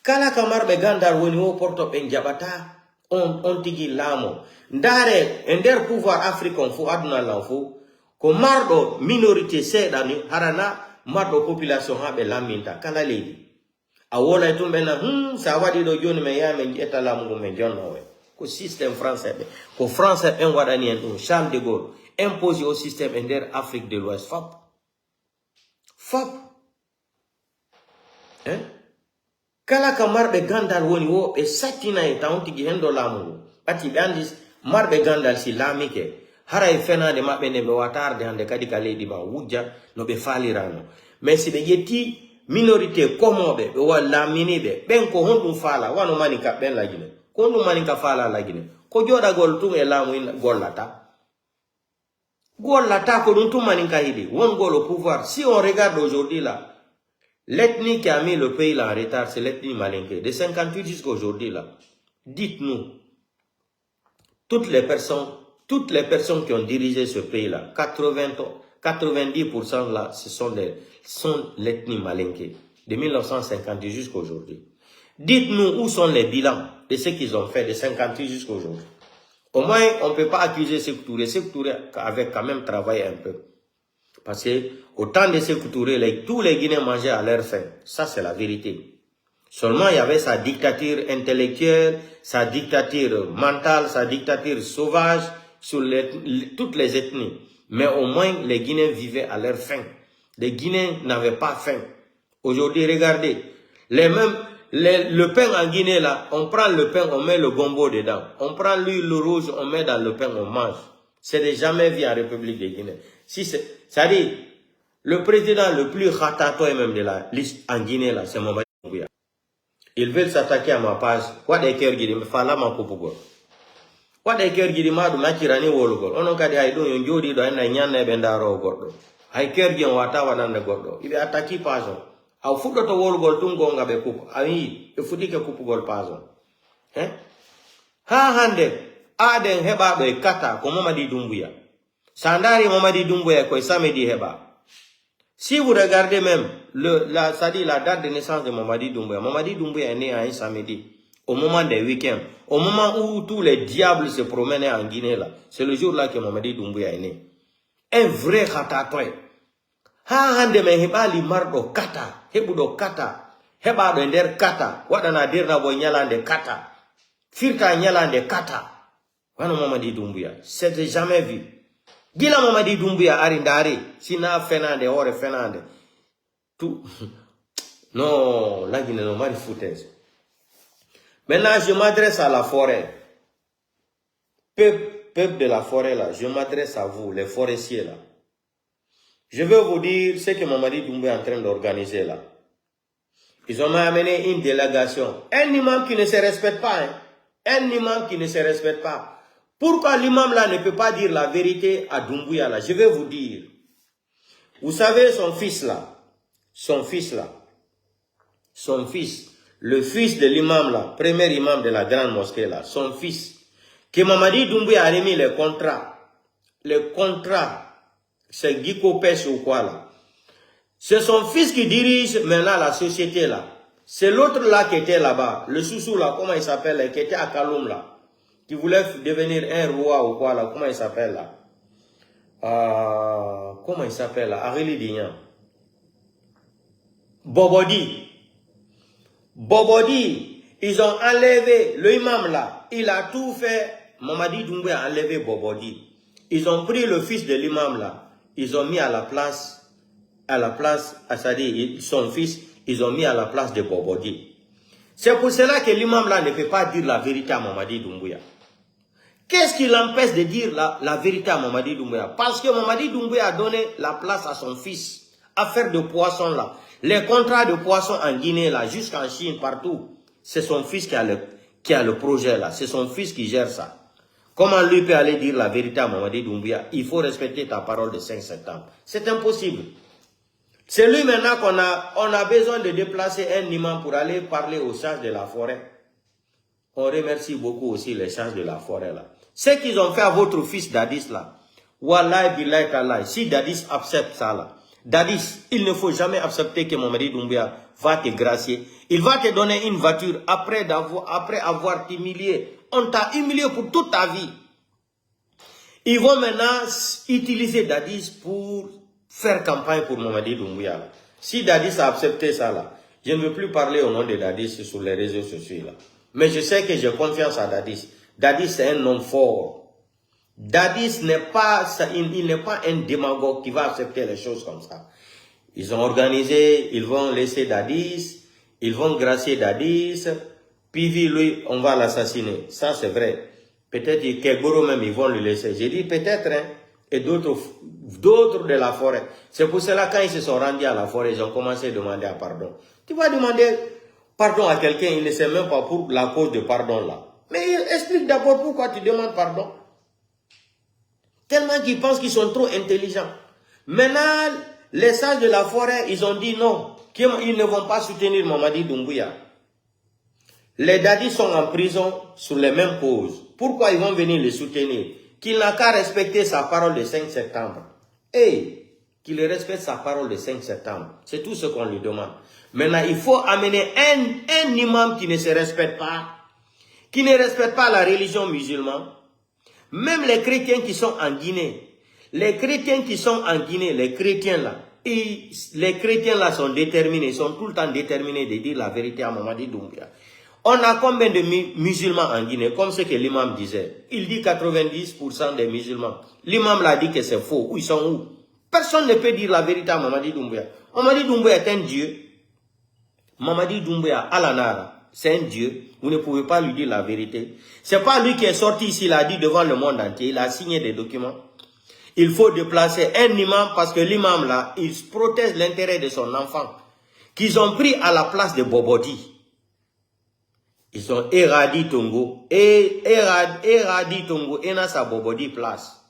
Kala kamar be gandar woni wo porto ben jabata on tigi lamo ndare ender pouvoir africain fu aduna lan fu ko mardo minorité sedani harana mardo population habe laminta kala ledi a wola tumbe na sa wadi do joni me ya men eta lamu men jonno we ko système français be ko français en wadani en Charles de Gaulle imposé au système ender Afrique de l'Ouest fap hein. Kala ka marbe gandal woni wo be satina e tawntigi hendo lamu ati be andis marbe gandal si lamike hara e fenade mabbe ne be watarde hande kadi ka leydi ma wujja no be falirano mais si be yetti minorité komobe be wala minibe ben ko hondum fala wano mani ka ben lagine ko hondum mani ka fala lagine ko joda gol tum e lamu in gollata ko dum tum mani ka hidi won gol au pouvoir. Si on regarde aujourd'hui là, l'ethnie qui a mis le pays là en retard, c'est l'ethnie malinké. De 58 jusqu'à aujourd'hui là, dites-nous, toutes les personnes qui ont dirigé ce pays là, 90% là, ce sont l'ethnie malinké. De 1950 jusqu'à aujourd'hui. Dites-nous où sont les bilans de ce qu'ils ont fait de 58 jusqu'à aujourd'hui. Au moins, on ne peut pas accuser Sékou Touré. Sékou Touré avait quand même travaillé un peu. Parce que au temps de Sékou Touré, tous les Guinéens mangeaient à leur faim. Ça, c'est la vérité. Seulement, il y avait sa dictature intellectuelle, sa dictature mentale, sa dictature sauvage sur toutes les ethnies. Mais au moins, les Guinéens vivaient à leur faim. Les Guinéens n'avaient pas faim. Aujourd'hui, regardez, le pain en Guinée, là, on prend le pain, on met le gombo dedans. On prend l'huile rouge, on met dans le pain, on mange. C'est jamais vu en République de Guinée. C'est-à-dire, le président le plus ratatoy même de la liste en Guinée, là, c'est Mamadi Doumbouya. Ils veulent s'attaquer à ma page. What est cœur guidi, me fala ma kupugo. What est cœur guidi, ma du makirani wolugol. On a dit, aïe, donc, yon jodi do, ena nyane bendaro gordo. Aïe, cœur guidi, on wata wadane gordo. Il est attaqué par son. Au foot de wolugol, tungo ngabe kup. Aïe, il faut dire que kupugol par son. Hein? Ha hande, aden heba be kata, ko Mamadi Doumbouya. Sandari Mamadi Doumbouya, ko samedi heba. Si vous regardez même la date de naissance de Mamadi Doumbouya est né un samedi, au moment des week-ends, au moment où tous les diables se promenaient en Guinée, là, c'est le jour là que Mamadi Doumbouya est né. Un vrai ratatoy. Ha hande me heba li mardo kata, hebudo kata, heba do nder kata, wadana dirna boy nyalande kata, firta nyalande kata. Wana Mamadi Doumbouya, c'était jamais vu. Gila Mamadi Doumbouya arindari, sina fenande, ore fenande. Tout. Non, là, il n'est pas de foutaise. Maintenant, je m'adresse à la forêt. Peuple de la forêt, là, je m'adresse à vous, les forestiers, là. Je veux vous dire ce que Mamadi Doumbouya est en train d'organiser, là. Ils ont amené une délégation. Un imam qui ne se respecte pas, hein. Un imam qui ne se respecte pas. Pourquoi l'imam là ne peut pas dire la vérité à Doumbouya là? Je vais vous dire. Vous savez son fils, le fils de l'imam là, premier imam de la grande mosquée là, son fils, que Mamadi Doumbouya a remis les contrats, c'est Guiko Pêche ou quoi là. C'est son fils qui dirige maintenant la société là. C'est l'autre là qui était là-bas, le Soussou là, comment il s'appelle, qui était à Kaloum là. Qui voulait devenir un roi ou quoi là, comment il s'appelle là? Comment il s'appelle là? Arili Dignan. Bobodi, Ils ont enlevé le imam là. Il a tout fait. Mamadi Doumbouya a enlevé Bobodi. Ils ont pris le fils de l'imam là. Ils ont mis à la place, c'est-à-dire son fils, ils ont mis à la place de Bobodi. C'est pour cela que l'imam là ne peut pas dire la vérité à Mamadi Doumbouya. Qu'est-ce qui l'empêche de dire la vérité à Mamadi Doumbouya? Parce que Mamadi Doumbouya a donné la place à son fils. Affaire de poisson là. Les contrats de poisson en Guinée là, jusqu'en Chine, partout. C'est son fils qui a le projet là. C'est son fils qui gère ça. Comment lui peut aller dire la vérité à Mamadi Doumbouya? Il faut respecter ta parole de 5 septembre. C'est impossible. C'est lui maintenant qu'on a besoin de déplacer un imam pour aller parler aux sages de la forêt. On remercie beaucoup aussi les sages de la forêt là. Ce qu'ils ont fait à votre fils Dadis là. Wallahi billahi ta'ala. Si Dadis accepte ça là. Dadis, il ne faut jamais accepter que Mamadi Doumbouya va te gracier. Il va te donner une voiture après avoir t'humilié. On t'a humilié pour toute ta vie. Ils vont maintenant utiliser Dadis pour faire campagne pour Mamadi Doumbouya. Si Dadis a accepté ça là, je ne veux plus parler au nom de Dadis sur les réseaux sociaux là. Mais je sais que j'ai confiance à Dadis. Dadis c'est un homme fort. Dadis n'est pas, il n'est pas un démagogue qui va accepter les choses comme ça. Ils ont organisé, ils vont laisser Dadis, ils vont gracier Dadis, Pivi lui, on va l'assassiner. Ça c'est vrai. Peut-être Kegoro même, ils vont le laisser. J'ai dit peut-être, hein, et d'autres de la forêt. C'est pour cela quand ils se sont rendus à la forêt, ils ont commencé à demander pardon. Tu vas demander pardon à quelqu'un, il ne sait même pas pour la cause de pardon là. Mais explique d'abord pourquoi tu demandes pardon. Tellement qu'ils pensent qu'ils sont trop intelligents. Maintenant, les sages de la forêt, ils ont dit non, qu'ils ne vont pas soutenir Mamadi Doumbouya. Les Dadis sont en prison sur les mêmes causes. Pourquoi ils vont venir les soutenir? Qu'il n'a qu'à respecter sa parole de 5 septembre. Et qu'il respecte sa parole de 5 septembre. C'est tout ce qu'on lui demande. Maintenant, il faut amener un imam qui ne se respecte pas, qui ne respecte pas la religion musulmane. Même les chrétiens qui sont en Guinée, les chrétiens là sont déterminés, ils sont tout le temps déterminés de dire la vérité à Mamadi Doumbouya. On a combien de musulmans en Guinée, comme ce que l'imam disait? Il dit 90% des musulmans. L'imam l'a dit que c'est faux. Où ils sont où? Personne ne peut dire la vérité à Mamadi Doumbouya. Mamadi Doumbouya est un dieu. Mamadi Doumbouya, Alanara, c'est un dieu. Vous ne pouvez pas lui dire la vérité. C'est pas lui qui est sorti ici, il a dit devant le monde entier. Il a signé des documents. Il faut déplacer un imam parce que l'imam là, il protège l'intérêt de son enfant. Qu'ils ont pris à la place de Bobodi. Ils ont éradi Tongo. Éradi Tongo. Et na sa Bobodi place.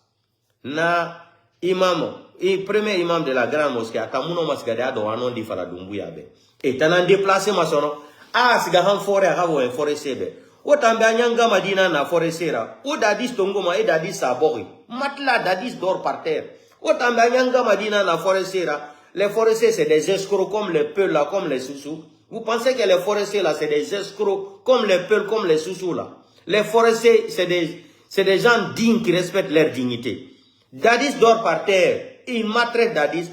Na imam. Et premier imam de la grande mosquée. Atamuno masgade adowanon di fala Doumbouya be. Et t'en as déplacé ma sono. Ah, sigahan forêt havo en forêt sebe. Otambe anyanga madina na forêt sera. O Dadis Tongo ma e Dadis sabori. Matla Dadis dort par terre. Otambe anyanga madina na forêt sera. Les forestiers c'est des escrocs comme les peuls là, comme les soussous. Vous pensez que les forestiers là c'est des escrocs comme les peuls, comme les soussous là. Les forestiers c'est des gens dignes qui respectent leur dignité. Dadis dort par terre. Il maltraite Dadis.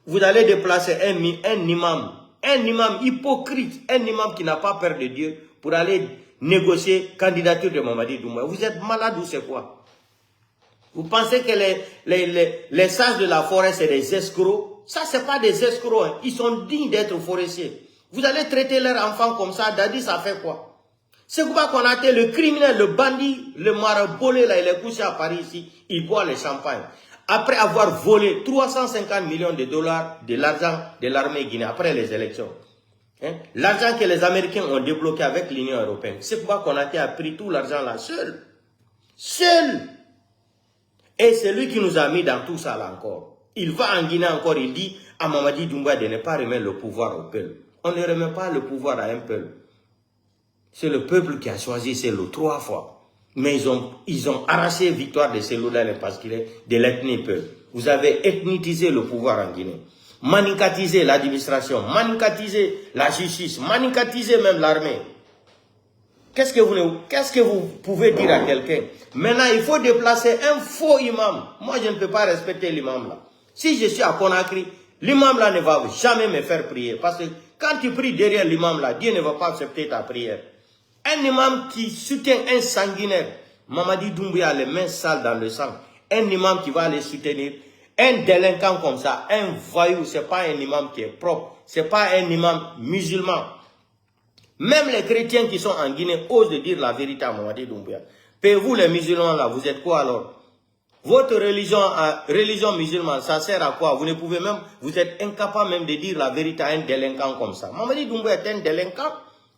Vous allez déplacer un imam hypocrite, un imam qui n'a pas peur de Dieu pour aller négocier candidature de Mamadi Doumbouya. Vous êtes malade ou c'est quoi? Vous pensez que les sages de la forêt c'est des escrocs? Ça c'est pas des escrocs, hein. Ils sont dignes d'être forestiers. Vous allez traiter leurs enfants comme ça, Dadis ça fait quoi? C'est quoi qu'on a été le criminel, le bandit, le marabolé là, il est couché à Paris ici, il boit le champagne. Après avoir volé 350 millions de dollars de l'argent de l'armée guinéenne après les élections. Hein? L'argent que les Américains ont débloqué avec l'Union européenne. C'est pourquoi Konaté a pris tout l'argent là seul. Seul. Et c'est lui qui nous a mis dans tout ça là encore. Il va en Guinée encore, il dit à Mamadi Doumbouya de ne pas remettre le pouvoir au peuple. On ne remet pas le pouvoir à un peuple. C'est le peuple qui a choisi Selou 3 fois. Mais ils ont arraché victoire de Selou dans les Pasquilés de l'ethnie peuple. Vous avez ethnitisé le pouvoir en Guinée. Manicatisé l'administration, manicatisé la justice, manicatisé même l'armée. Qu'est-ce que vous pouvez dire à quelqu'un? Maintenant, il faut déplacer un faux imam. Moi, je ne peux pas respecter l'imam là. Si je suis à Conakry, l'imam là ne va jamais me faire prier. Parce que quand tu pries derrière l'imam là, Dieu ne va pas accepter ta prière. Un imam qui soutient un sanguinaire, Mamadi Doumbouya, les mains sales dans le sang. Un imam qui va les soutenir. Un délinquant comme ça, un voyou, ce n'est pas un imam qui est propre. Ce n'est pas un imam musulman. Même les chrétiens qui sont en Guinée osent dire la vérité à Mamadi Doumbouya. Et vous les musulmans là, vous êtes quoi alors? Votre religion musulmane, ça sert à quoi? Vous ne pouvez même, vous êtes incapable même de dire la vérité à un délinquant comme ça. Mamadi Doumbouya est un délinquant,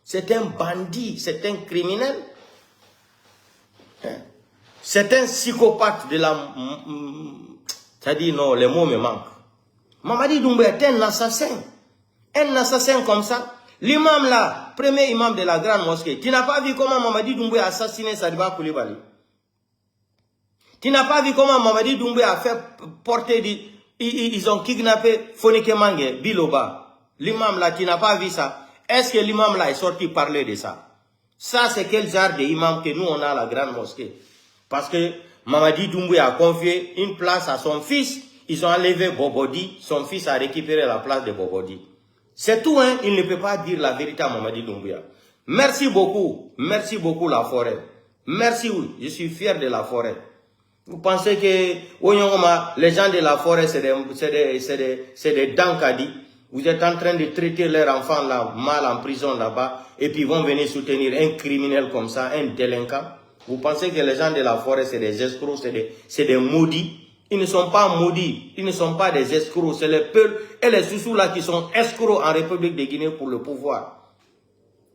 c'est un bandit, c'est un criminel. C'est un psychopathe de la... C'est-à-dire, non, les mots me manquent. Mamadi Doumbouya est un assassin. Un assassin comme ça. L'imam là, premier imam de la grande mosquée, tu n'as pas vu comment Mamadi Doumbouya a assassiné Sadiba Koulibaly? Tu n'as pas vu comment Mamadi Doumbouya a fait porter ils ont kidnappé Fonike Mange, Biloba. L'imam là, tu n'as pas vu ça? Est-ce que l'imam là est sorti parler de ça? Ça, c'est quel genre d'imam que nous on a à la grande mosquée? Parce que Mamadi Doumbouya a confié une place à son fils. Ils ont enlevé Bobodi. Son fils a récupéré la place de Bobodi. C'est tout, hein. Il ne peut pas dire la vérité à Mamadi Doumbouya. Merci beaucoup la forêt. Merci, oui. Je suis fier de la forêt. Vous pensez que les gens de la forêt, c'est des dankadi. Vous êtes en train de traiter leurs enfants là, mal en prison là-bas. Et puis ils vont venir soutenir un criminel comme ça, un délinquant. Vous pensez que les gens de la forêt, c'est des escrocs, c'est des maudits? Ils ne sont pas maudits, ils ne sont pas des escrocs. C'est les peuples et les sous là qui sont escrocs en République de Guinée pour le pouvoir.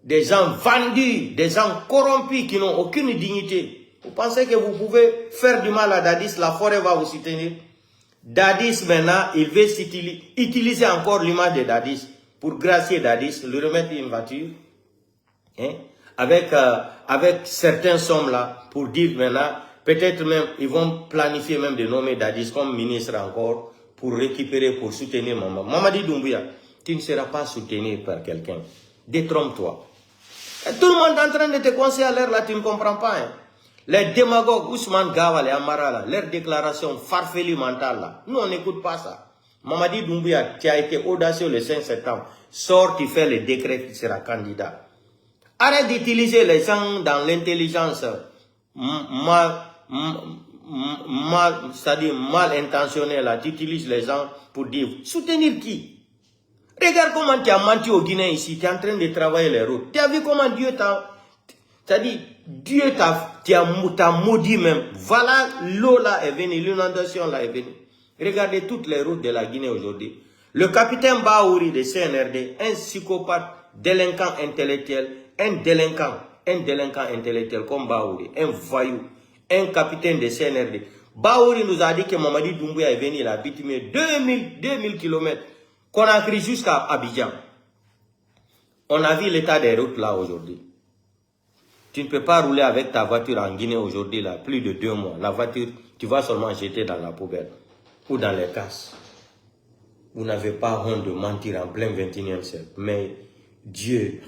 Des gens vendus, des gens corrompus qui n'ont aucune dignité. Vous pensez que vous pouvez faire du mal à Dadis, la forêt va vous soutenir? Dadis maintenant, il veut utiliser encore l'image de Dadis pour gracier Dadis, lui remettre une voiture. Hein? Avec certaines sommes là, pour dire maintenant, peut-être même, ils vont planifier même de nommer Dadis comme ministre encore, pour récupérer, pour soutenir maman. Mamadi Doumbouya, tu ne seras pas soutenu par quelqu'un. Détrompe-toi. Tout le monde est en train de te conseiller à l'air là, tu ne comprends pas. Hein? Les démagogues, Ousmane Gawal et Amara là, leurs déclarations farfelues mentales là, nous on n'écoute pas ça. Mamadi Doumbouya, qui a été audacieux le 5 septembre, sort, tu fais le décret qui sera candidat. Arrête d'utiliser les gens dans l'intelligence c'est-à-dire mal intentionnée là. Tu utilises les gens pour dire soutenir qui? Regarde comment tu as menti au Guinée ici. Tu es en train de travailler les routes. Tu as vu comment Dieu t'a... C'est-à-dire, Dieu t'a maudit même. Voilà, l'eau là est venue, l'inondation là est venue. Regardez toutes les routes de la Guinée aujourd'hui. Le capitaine Baouri de CNRD, un psychopathe, délinquant intellectuel, un délinquant intellectuel comme Baouri, un voyou, un capitaine de CNRD. Baouri nous a dit que Mamadi Doumbouya est venu, il a bitumé 2000 km, Conakry jusqu'à Abidjan. On a vu l'état des routes là aujourd'hui. Tu ne peux pas rouler avec ta voiture en Guinée aujourd'hui, là, plus de 2 mois. La voiture, tu vas seulement jeter dans la poubelle ou dans les casses. Vous n'avez pas honte de mentir en plein 21e siècle. Mais Dieu,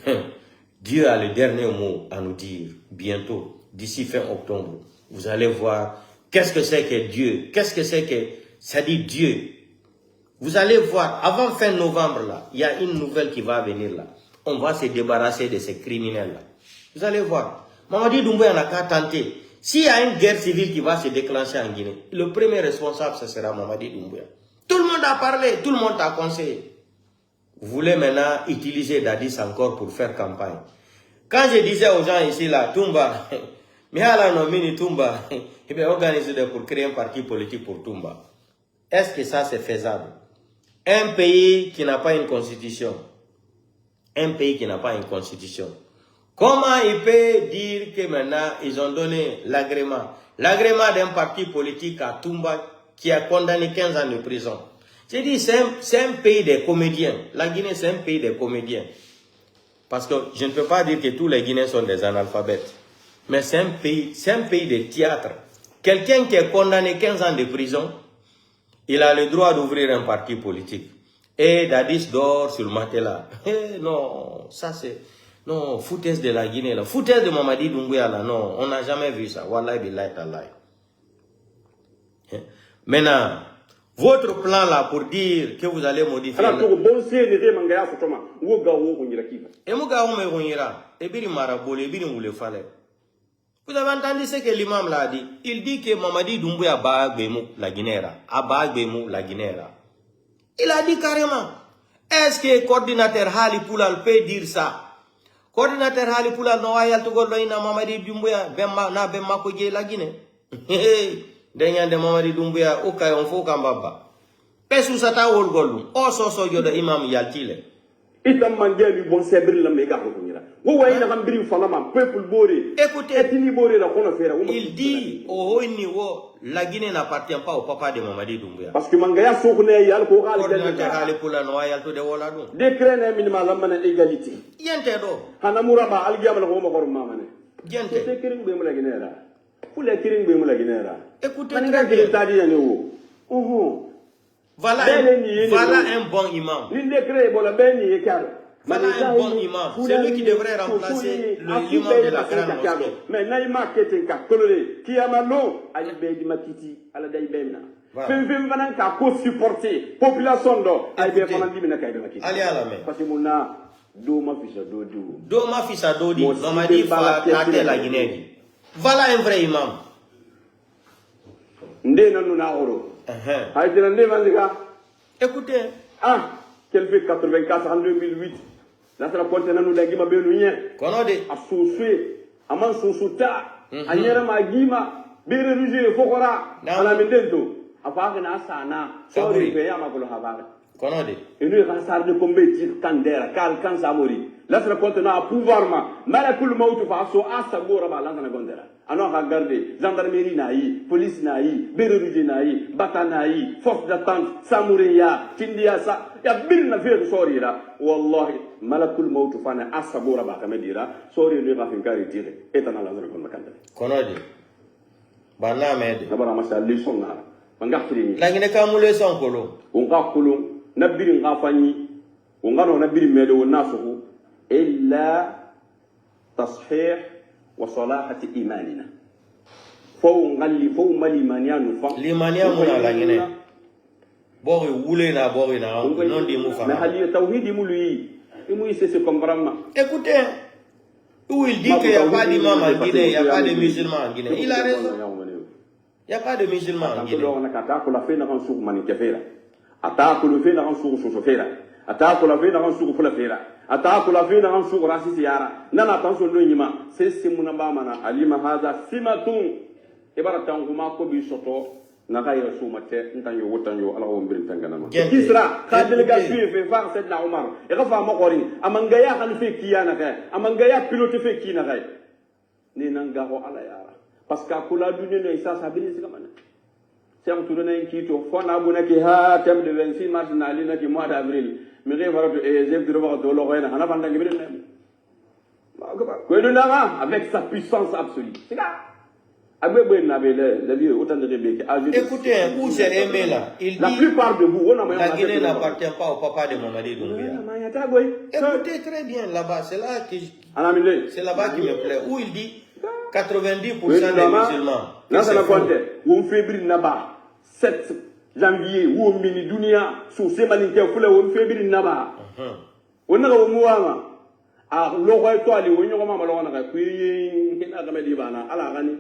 Dieu a le dernier mot à nous dire bientôt, d'ici fin octobre. Vous allez voir qu'est-ce que c'est que Dieu, qu'est-ce que c'est que ça dit Dieu. Vous allez voir, avant fin novembre, là, il y a une nouvelle qui va venir là. On va se débarrasser de ces criminels-là. Vous allez voir. Mamadi Doumbouya n'a qu'à tenter. S'il y a une guerre civile qui va se déclencher en Guinée, le premier responsable, ce sera Mamadi Doumbouya. Tout le monde a parlé, tout le monde a conseillé. Vous voulez maintenant utiliser Dadis encore pour faire campagne. Quand je disais aux gens ici, là, Toumba, Mihala Nomini Toumba, il va organiser pour créer un parti politique pour Toumba. Est-ce que ça c'est faisable? Un pays qui n'a pas une constitution. Un pays qui n'a pas une constitution. Comment il peut dire que maintenant ils ont donné l'agrément? L'agrément d'un parti politique à Toumba qui a condamné 15 ans de prison. J'ai dit c'est un pays des comédiens. La Guinée c'est un pays des comédiens. Parce que je ne peux pas dire que tous les Guinéens sont des analphabètes. Mais c'est un pays de théâtre. Quelqu'un qui est condamné 15 ans de prison, il a le droit d'ouvrir un parti politique. Et Dadis dort sur le matelas. Non, ça c'est... Non, foutaise de la Guinée, là. Foutaise de Mamadi Doumbouya, là. Non, on n'a jamais vu ça. Wallahi billahi tallahi. Maintenant, Votre plan là pour dire que vous allez modifier. Et vous avez entendu ce que l'imam l'a dit. Il dit que Mamadi Doumbouya Bagbemou la Guinera. Abagbemou la Guinera. Il a dit carrément. Est-ce que le coordinateur Hali Poulal peut dire ça? Coordinateur Hali Poulal no ayal to gollo ina Mamadi Doumbouya bemma na bemma ko je la Guinée. Denyande Mamadi Doumbouya o kay on fo kambaba. Pesu sata wol gollu. O so jodo imam yaltile. Itam mangé du bon sebri la mega ko ngira. Wo way na gambiri fala mam peuple boré. Écoutez, etini boré la kono fera. Il dit au haut niveau la Guinée n'appartient pas au papa de Mamadi Doumbouya. Parce que mangaya sokne yal ko gal coordinateur Hali Poulal no ayal to de wala dum. Décret na minima la mana égalité. Yente do. Hanamura ba algiyam la ko ma ko mamane. Yente. C'est kiring be mula Guinée la. Pour les kiring be mula Guinée la. Écoutez, voilà un bon imam. Voilà un bon imam. C'est lui qui devrait remplacer l'imam de la grande mosquée. Mais Naïma qui a malo, Ali Bedi Makiti, à la Daïbena. Femme ka ko supporter population do ay be fana dimina kay be makiti. Ali ala me. Parce que mona do ma fisa do do. Do ma fisa do di. Mamadi fa tate la Guinée. Voilà un vrai imam. Ndé nanu na oro. Écoutez. Ah, qu'elle fait 84 en 2008. Là, ça raconte nanu dagima benuyen. Konode. A sousoué, a man sousouta, a nyera magima, bere rujé fokora, a la mendento. A faga na sana, sorry pe ya makolo habaga. Konode. Et nous ransar de combattre kandera, kan samori. Là, ça raconte na pouvoir ma, malakul mautu fa so asagora ba là na gondera. Alors regardez, gendarmerie naï, police naï, bereruje naï, bata naï, force d'attente, samoureya, tindia sa, ya bir na faire sorry là. Wallahi, malakul mautu fana asabora ba kamedira, sorry le va finka retire. Etana la zone kon makanda. Konodi. Bana mede. D'abord ma sa leçon na. Manga frini. La ngine ka mu leçon kolo. On ga kolo, na biri nga fanyi. On ga no na biri mede wona soko illa tashih وصلاحة إيماننا فو مالي مانيانو فا لمانيا منا لانينه بوري وولينا بوري نا non di mu fa mais hali tawhid mului imu c'est comprendre. Écoutez, où il dit qu'il n'y a pas d'imam en Guinée, il n'y a pas de musulmans en Guinée, il a raison. Il n'y a pas de musulmans en Guinée. On a kata la fe na kan suku mani kafera ata ko le fe na kan suku sofera ata ko la fe na kan suku fula fera ata ko la fe na kan suku rasisi yara nana attention do nyima c'est simuna ba mana alima hada simatun ibaratan kuma ko bi soto na kayra sumate ntan yo wotan yo ala o mbirin tangana ma kisra ka delegation fe fa c'est na umar e ka fa ma qori amanga ya kan fe kiyana ka amanga ya pilote fe kina ka ni nanga ho ala yara parce que kula dunya ne isa sabini sikamana c'est un tour d'un kito fon abuna ki ha thème de 26 mars na lina ki mois d'avril mi re fara to e zeb diro do lo goyna hana fanda ngi ne ko do ndanga avec sa puissance absolue c'est ça agbe na be le vieux autant de rebeke. Écoutez, où c'est aimé là, il dit la plupart de vous la Guinée n'appartient pas au papa de Mamadi Doumbouya. Écoutez très bien là-bas, c'est là que c'est là-bas qui me plaît, où il dit 90% des musulmans. Là, ça n'a pas été. Où on fait briller là-bas, 7 janvier, où on mini dunia, sous ces maniquets, où on fait briller là-bas. On a au moins, à l'oreille, toi, les oignons, maman, on a pris, qui n'a jamais dit, à la rani.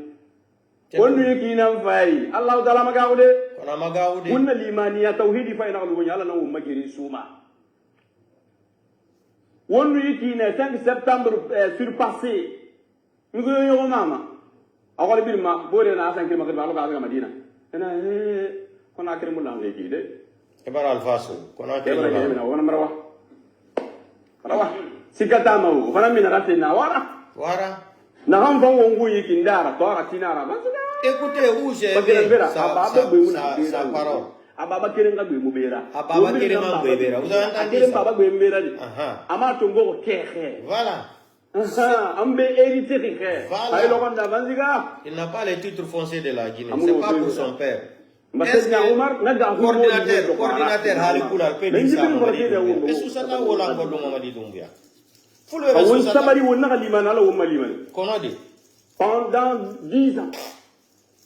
On lui qui n'a pas fait, Allah, dans la magaoude, on a l'imania, tawhidi, fa, n'a pas la non, magiri, souma. On lui qui n'est 5 septembre surpassé. Nous avons maman. Alors, il m'a dit, na 5 km à Madina. On a créé mon langue qui est. Et par Alfaso, qu'on a créé mon langue. Si Katama, on a mis la raté Nawara. Voilà. N'avons pas oublié qu'il n'a pas Tinara. Écoutez, où j'ai sa parole. Ababa Kerenga Bumubera. Ababa Kerenga Bumubera. Vous avez entendu Baba Bumubera. Amatongo Kere. Voilà. Il n'a pas les titres fonciers de la Guinée. C'est pas pour son père. Est-ce que coordinateur Hali Poulal peut dire ça à Mamadi Doumbouya? Est-ce que ça n'a pas encore de Mamadi Doumbouya? Faut le responsabiliser. Pendant 10 ans,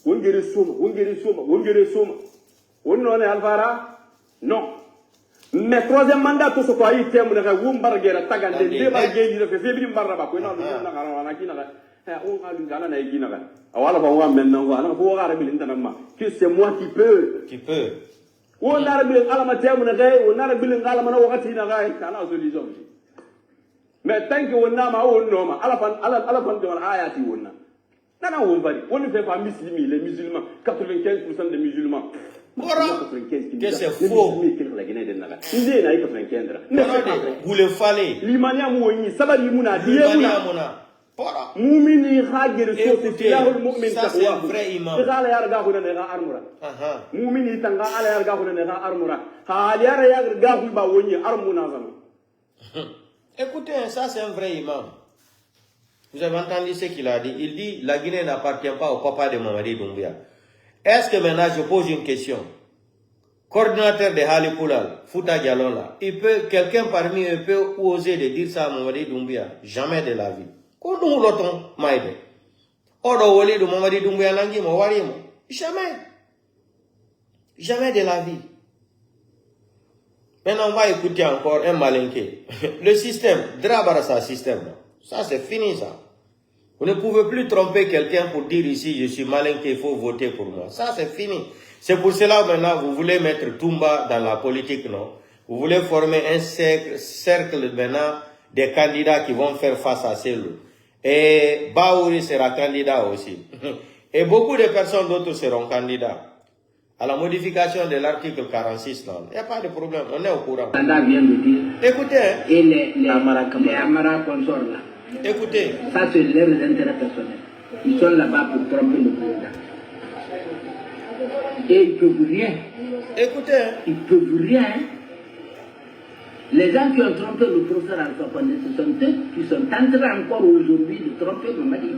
on guérit Soma. On n'en est Alvara? Non. Mais troisième mandat, tout ce qu'on a eu, c'est que vous m'barguez, tagandé, débarguez, il fait février, m'baraba, qu'on a on que c'est moi qui peux. Qui peut. On a bien à la matière, on a bien à la mano, on a une solution. Mais tant qu'on a ma own norme, à la fin de l'ayati, on a. On ne fait pas musulmans, les musulmans, 95% des musulmans. Que c'est faux. Vous le fallait. L'imania mouini, sabali mouna, diemuna. Moumini hagir société, ça c'est un vrai imam. Moumini tanga ala yarga hunera armura. Ha yara yarga huba woni armuna zama. Écoutez, ça c'est un vrai imam. Vous avez entendu ce qu'il a dit? Il dit la Guinée n'appartient pas au papa de Mamadi Doumbouya. Est-ce que maintenant je pose une question? Coordinateur de Hali Poulal, Fouta Dialon quelqu'un parmi eux peut oser de dire ça à Mamadi Doumbouya? Jamais de la vie. Quand nous l'automne, Maïde. Odo Woli de Mamadi Doumbouya Nangi, Mawarimo. Jamais. Jamais de la vie. Maintenant, on va écouter encore un malinqué. Le système, Drabarasa système. Ça, c'est fini, ça. Vous ne pouvez plus tromper quelqu'un pour dire ici, je suis malinqué, il faut voter pour moi. Ça, c'est fini. C'est pour cela, maintenant, vous voulez mettre Toumba dans la politique, non? Vous voulez former un cercle, maintenant, des candidats qui vont faire face à Selou. Et Baouri sera candidat aussi. Et beaucoup de personnes d'autres seront candidats. À la modification de l'article 46, non. Il n'y a pas de problème, on est au courant. Écoutez. Et les Amara consorts là. Écoutez. Ça, c'est leurs intérêts personnels. Ils sont là-bas pour tromper le président. Et ils ne peuvent rien. Écoutez. Ils ne peuvent rien. Les gens qui ont trompé le professeur Alpha Condé, ce sont eux qui sont en train encore aujourd'hui de tromper Mamadi.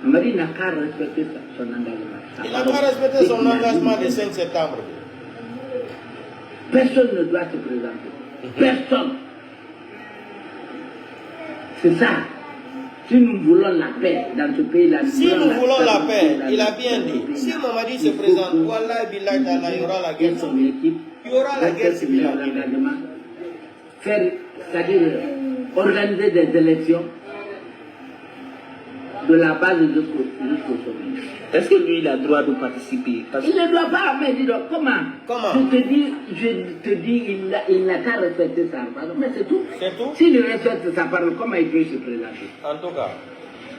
Mamadi n'a qu'à respecter son engagement. Il n'a pas respecté son engagement le 5 septembre. Personne ne doit se présenter. Personne. C'est ça. Si nous voulons la paix dans ce pays-là, si nous voulons la paix, il a bien dit. Si Mamadi se présente, Wallah, Billah, il y aura la guerre civile. Il y aura la guerre civile. Faire, c'est-à-dire organiser des élections de la base jusqu'au sommet. Est-ce que lui, il a le droit de participer? Il ne doit pas, mais dis donc, comment? Je te dis, il n'a qu'à respecter sa parole, mais c'est tout. C'est tout? S'il respecte sa parole, comment il peut se présenter? En tout cas.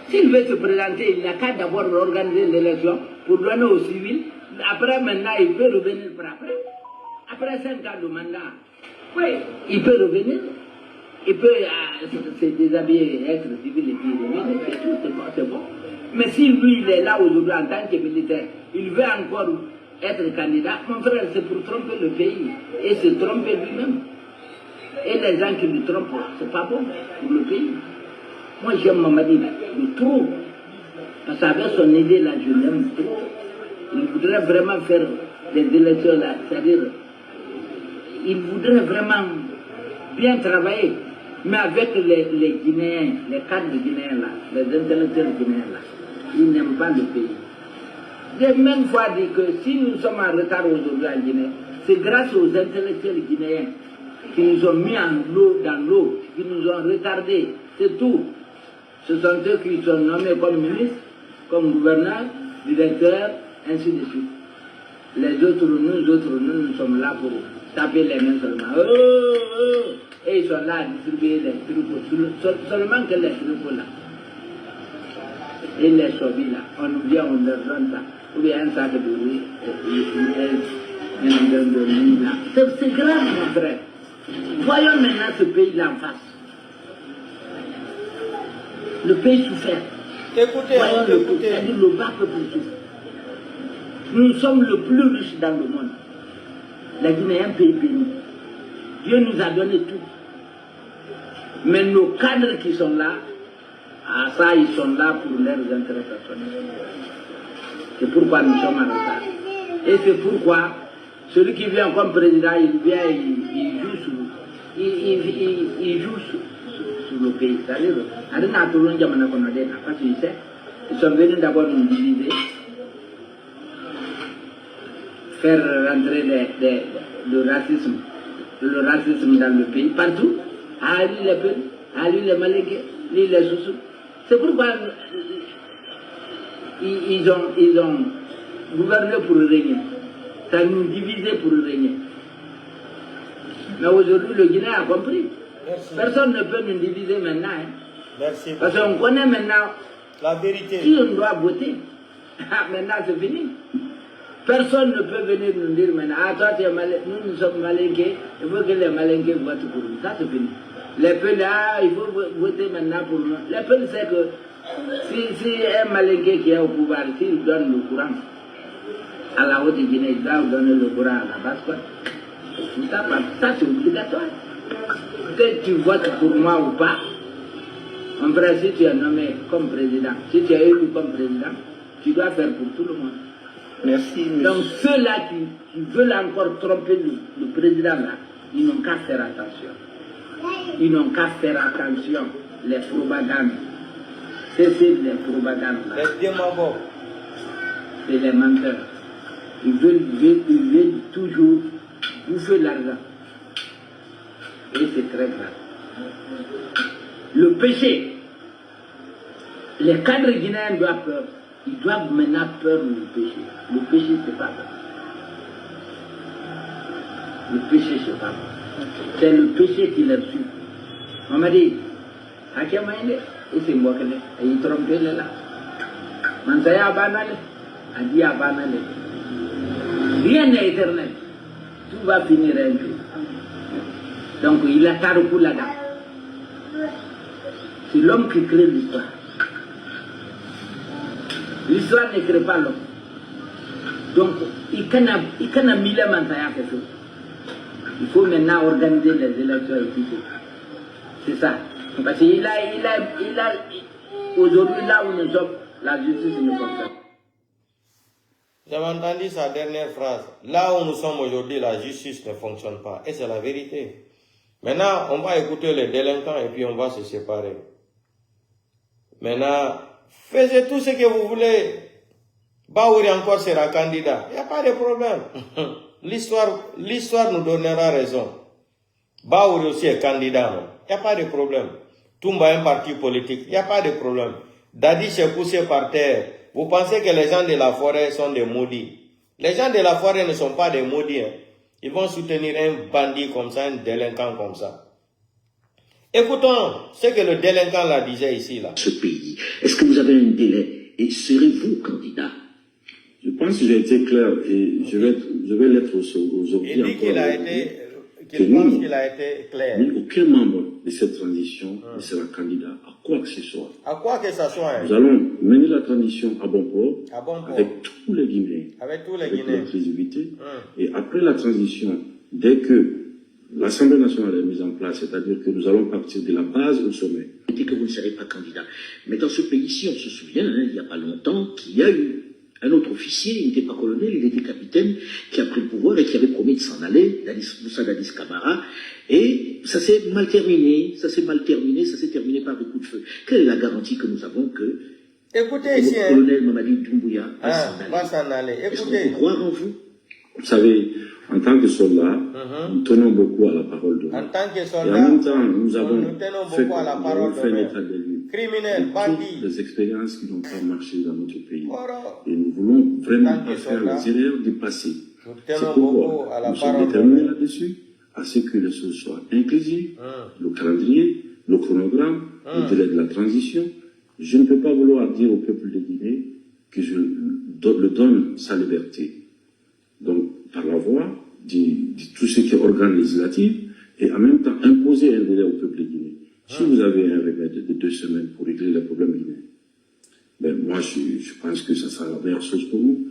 S'il veut se présenter, il n'a qu'à d'abord organiser l'élection pour donner aux civils. Après, maintenant, il peut revenir pour après. Après 5 ans de mandat, oui, il peut revenir. Il peut se déshabiller, être civil et puis revenir. C'est tout, c'est bon. Mais si lui, il est là aujourd'hui en tant que militaire, il veut encore être candidat, mon frère, c'est pour tromper le pays et se tromper lui-même. Et les gens qui le trompent, c'est pas bon pour le pays. Moi, j'aime Mamadi de trop. Parce qu'avec son idée là, je l'aime trop. Il voudrait vraiment faire des élections là, c'est-à-dire, il voudrait vraiment bien travailler. Mais avec les Guinéens, les cadres guinéens là, les intellectuels guinéens là, ils n'aiment pas le pays. J'ai même fois dit que si nous sommes en retard aujourd'hui en Guinée, c'est grâce aux intellectuels guinéens qui nous ont mis dans l'eau, qui nous ont retardés, c'est tout. Ce sont eux qui sont nommés comme ministres, comme gouverneurs, directeurs, ainsi de suite. Les autres, nous sommes là pour taper les mains seulement. Et ils sont là à distribuer les trucs, seulement que les trucs là. Et les chauvis là, on vient, on leur donne ça. Ou bien un sac de riz, c'est grave, mon frère. Voyons maintenant ce pays-là en face. Le pays souffert. Écoutez, c'est-à-dire le bas peuple souffre. Nous sommes le plus riches dans le monde. La Guinée est un pays béni. Dieu nous a donné tout. Mais nos cadres qui sont là, ça, ils sont là pour leurs intérêts personnels. C'est pourquoi nous sommes en retard. Et c'est pourquoi celui qui vient comme président, il vient, il joue sur le pays. C'est-à-dire, ils sont venus d'abord nous diviser, faire rentrer le racisme dans le pays, partout, à lui les Peuls, à lui les Malingués, lui les Soussous. C'est pourquoi ils ont gouverné pour régner. Ça nous divisait pour régner. Mais aujourd'hui, le Guinéen a compris. Merci. Personne ne peut nous diviser maintenant. Hein. Merci. Parce qu'on connaît maintenant la vérité. Qui on doit voter. Maintenant, c'est fini. Personne ne peut venir nous dire maintenant, ah toi, nous sommes malinqués, il faut que les malinqués votent pour nous. Ça, c'est fini. Les Peuls, il faut voter maintenant pour nous. Les Peuls, c'est que si un malinqué qui est au pouvoir, s'il donne le courant à la Haute-Guinée, il doit donner le courant à la basse. Ça, c'est obligatoire. Que tu votes pour moi ou pas, en vrai, si tu es nommé comme président, si tu es élu comme président, tu dois faire pour tout le monde. Merci. Donc ceux-là qui veulent encore tromper le président là, ils n'ont qu'à faire attention. Ils n'ont qu'à faire attention. Les propagandes. C'est les propagandes là. Les démagogues. C'est les menteurs. Ils veulent toujours bouffer l'argent. Et c'est très grave. Le péché. Les cadres guinéens doivent peur. Ils doivent maintenant peur du péché. Le péché, c'est pas peur. Le péché, c'est pas peur. C'est le péché qui les tue. On m'a dit, Hakemaïne, et c'est moi qui l'ai. Et il trompait là. Mansaya Abanale, a dit Abanale. Rien n'est éternel. Tout va finir un jour. Donc il a Taroukou là-dedans. C'est l'homme qui crée l'histoire. L'histoire ne crée pas l'homme. Donc, il y a mille Mansaya quelque chose. Il faut maintenant organiser les élections et tout. C'est ça. Parce qu'il a aujourd'hui là où nous sommes, la justice ne fonctionne pas. J'avais entendu sa dernière phrase. Là où nous sommes aujourd'hui, la justice ne fonctionne pas. Et c'est la vérité. Maintenant, on va écouter les délinquants et puis on va se séparer. Maintenant, faites tout ce que vous voulez. Baouri encore sera candidat. Il n'y a pas de problème. L'histoire nous donnera raison. Baouri aussi est candidat. Il n'y a pas de problème. Toumba est un parti politique. Il n'y a pas de problème. Dadi s'est poussé par terre. Vous pensez que les gens de la forêt sont des maudits. Les gens de la forêt ne sont pas des maudits. Hein. Ils vont soutenir un bandit comme ça, un délinquant comme ça. Écoutons ce que le délinquant là disait ici. Là. Ce pays, est-ce que vous avez un délai et serez-vous candidat? Je pense que j'ai été clair et je vais l'être aujourd'hui. Il dit qu'il pense qu'il a été clair. Mais aucun membre de cette transition ne sera candidat à quoi que ce soit. À quoi que ce soit. Nous allons mener la transition à bon port, avec tous les Guinéens, avec notre crédibilité. Et après la transition, dès que l'Assemblée nationale est mise en place, c'est-à-dire que nous allons partir de la base au sommet. On dit que vous ne serez pas candidat. Mais dans ce pays-ci, on se souvient, il n'y a pas longtemps, qu'il y a eu un autre officier, il n'était pas colonel, il était capitaine, qui a pris le pouvoir et qui avait promis de s'en aller, Moussa Dadis Camara, et ça s'est mal terminé, ça s'est terminé par des coups de feu. Quelle est la garantie que nous avons que écoutez ici, le colonel Mamadi Doumbouya va s'en aller? Écoutez. Est-ce qu'on peut croire en vous? Vous savez, en tant que soldat, nous tenons beaucoup à la parole de l'homme. En tant que soldat, et en même temps, nous avons fait un état de lieu. Criminels, bandits. Toutes les expériences qui n'ont pas marché dans notre pays. Et nous voulons vraiment pas faire les erreurs du passé. C'est pourquoi nous sommes déterminés là-dessus, à ce que les choses soient inclusives, le calendrier, le chronogramme, le délai de la transition. Je ne peux pas vouloir dire au peuple de Guinée que je le donne sa liberté. Donc, par la voie de tout ce qui est organe législatif, et en même temps imposer un délai au peuple de Guinée. Si vous avez un remède de 2 semaines pour régler les problèmes guinéens, ben moi je pense que ça sera la meilleure chose pour nous.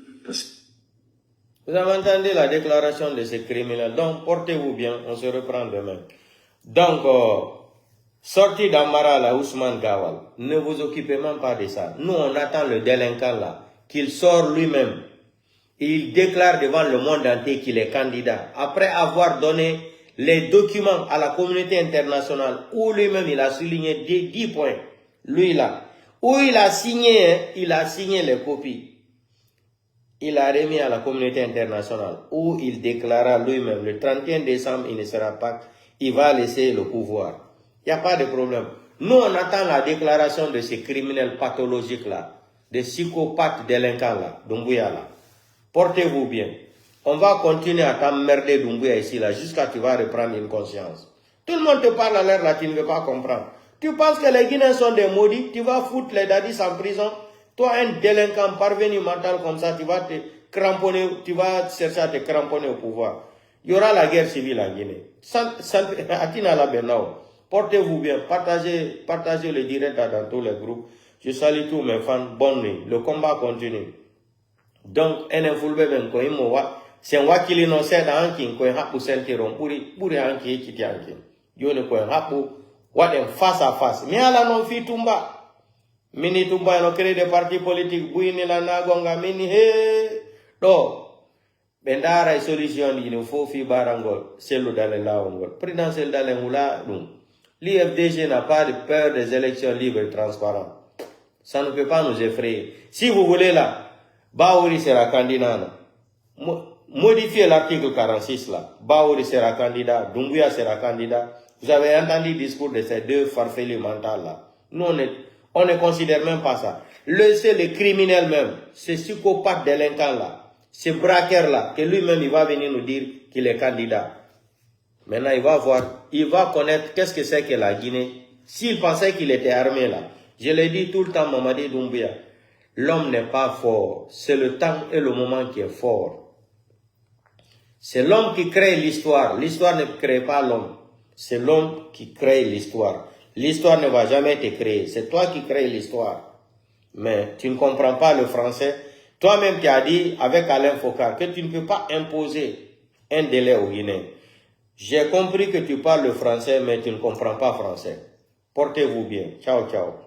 Vous avez entendu la déclaration de ces criminels. Donc, portez-vous bien, on se reprend demain. Donc, sortie d'Amara là, Ousmane Gawal, ne vous occupez même pas de ça. Nous, on attend le délinquant là, qu'il sort lui-même. Il déclare devant le monde entier qu'il est candidat. Après avoir donné les documents à la communauté internationale, où lui-même il a souligné 10 points, lui là, où il a signé les copies. il a remis à la communauté internationale où il déclara lui-même le 31 décembre, il ne sera pas, il va laisser le pouvoir. Il n'y a pas de problème. Nous, on attend la déclaration de ces criminels pathologiques-là, des psychopathes délinquants-là, Doumbouya-là. Portez-vous bien. On va continuer à t'emmerder Doumbouya ici, là, jusqu'à ce que tu vas reprendre une conscience. Tout le monde te parle à l'air là, tu ne veux pas comprendre. Tu penses que les Guinéens sont des maudits, tu vas foutre les dadis en prison. Toi, un délinquant parvenu mental comme ça, tu vas te cramponner, tu vas chercher à te cramponner au pouvoir. Il y aura la guerre civile en Guinée. Portez-vous bien, partagez le direct dans tous les groupes. Je salue tous mes fans, bonne nuit. Le combat continue. Donc, c'est un wakili no se da ankin ko hapu sentiron puri anki kiti ankin. Yone ko hapu waden face à face. Mi ala non fi tumba. Mini tumba no créer des partis politiques buini la nagonga mini he do. Bendara solution il faut fi barangol, c'est le dans la ongol. Présidentiel dans les moula dum. L'IFDG n'a pas de peur des élections libres et transparentes. Ça ne peut pas nous effrayer. Si vous voulez là, Baouri sera candidat. Modifiez l'article 46 là. Baouri sera candidat, Doumbouya sera candidat. Vous avez entendu le discours de ces deux farfelus mentaux là. Nous on ne considère même pas ça. C'est le criminel même, ce psychopathe délinquant là, ce braqueur là, que lui-même il va venir nous dire qu'il est candidat. Maintenant il va voir, il va connaître qu'est-ce que c'est que la Guinée. S'il pensait qu'il était armé là, je l'ai dit tout le temps, Mamadi Doumbouya, l'homme n'est pas fort, c'est le temps et le moment qui est fort. C'est l'homme qui crée l'histoire, l'histoire ne crée pas l'homme, c'est l'homme qui crée l'histoire. L'histoire ne va jamais te créer, c'est toi qui crées l'histoire. Mais tu ne comprends pas le français. Toi-même qui as dit avec Alain Focar que tu ne peux pas imposer un délai aux Guinéens. J'ai compris que tu parles le français, mais tu ne comprends pas français. Portez-vous bien. Ciao, ciao.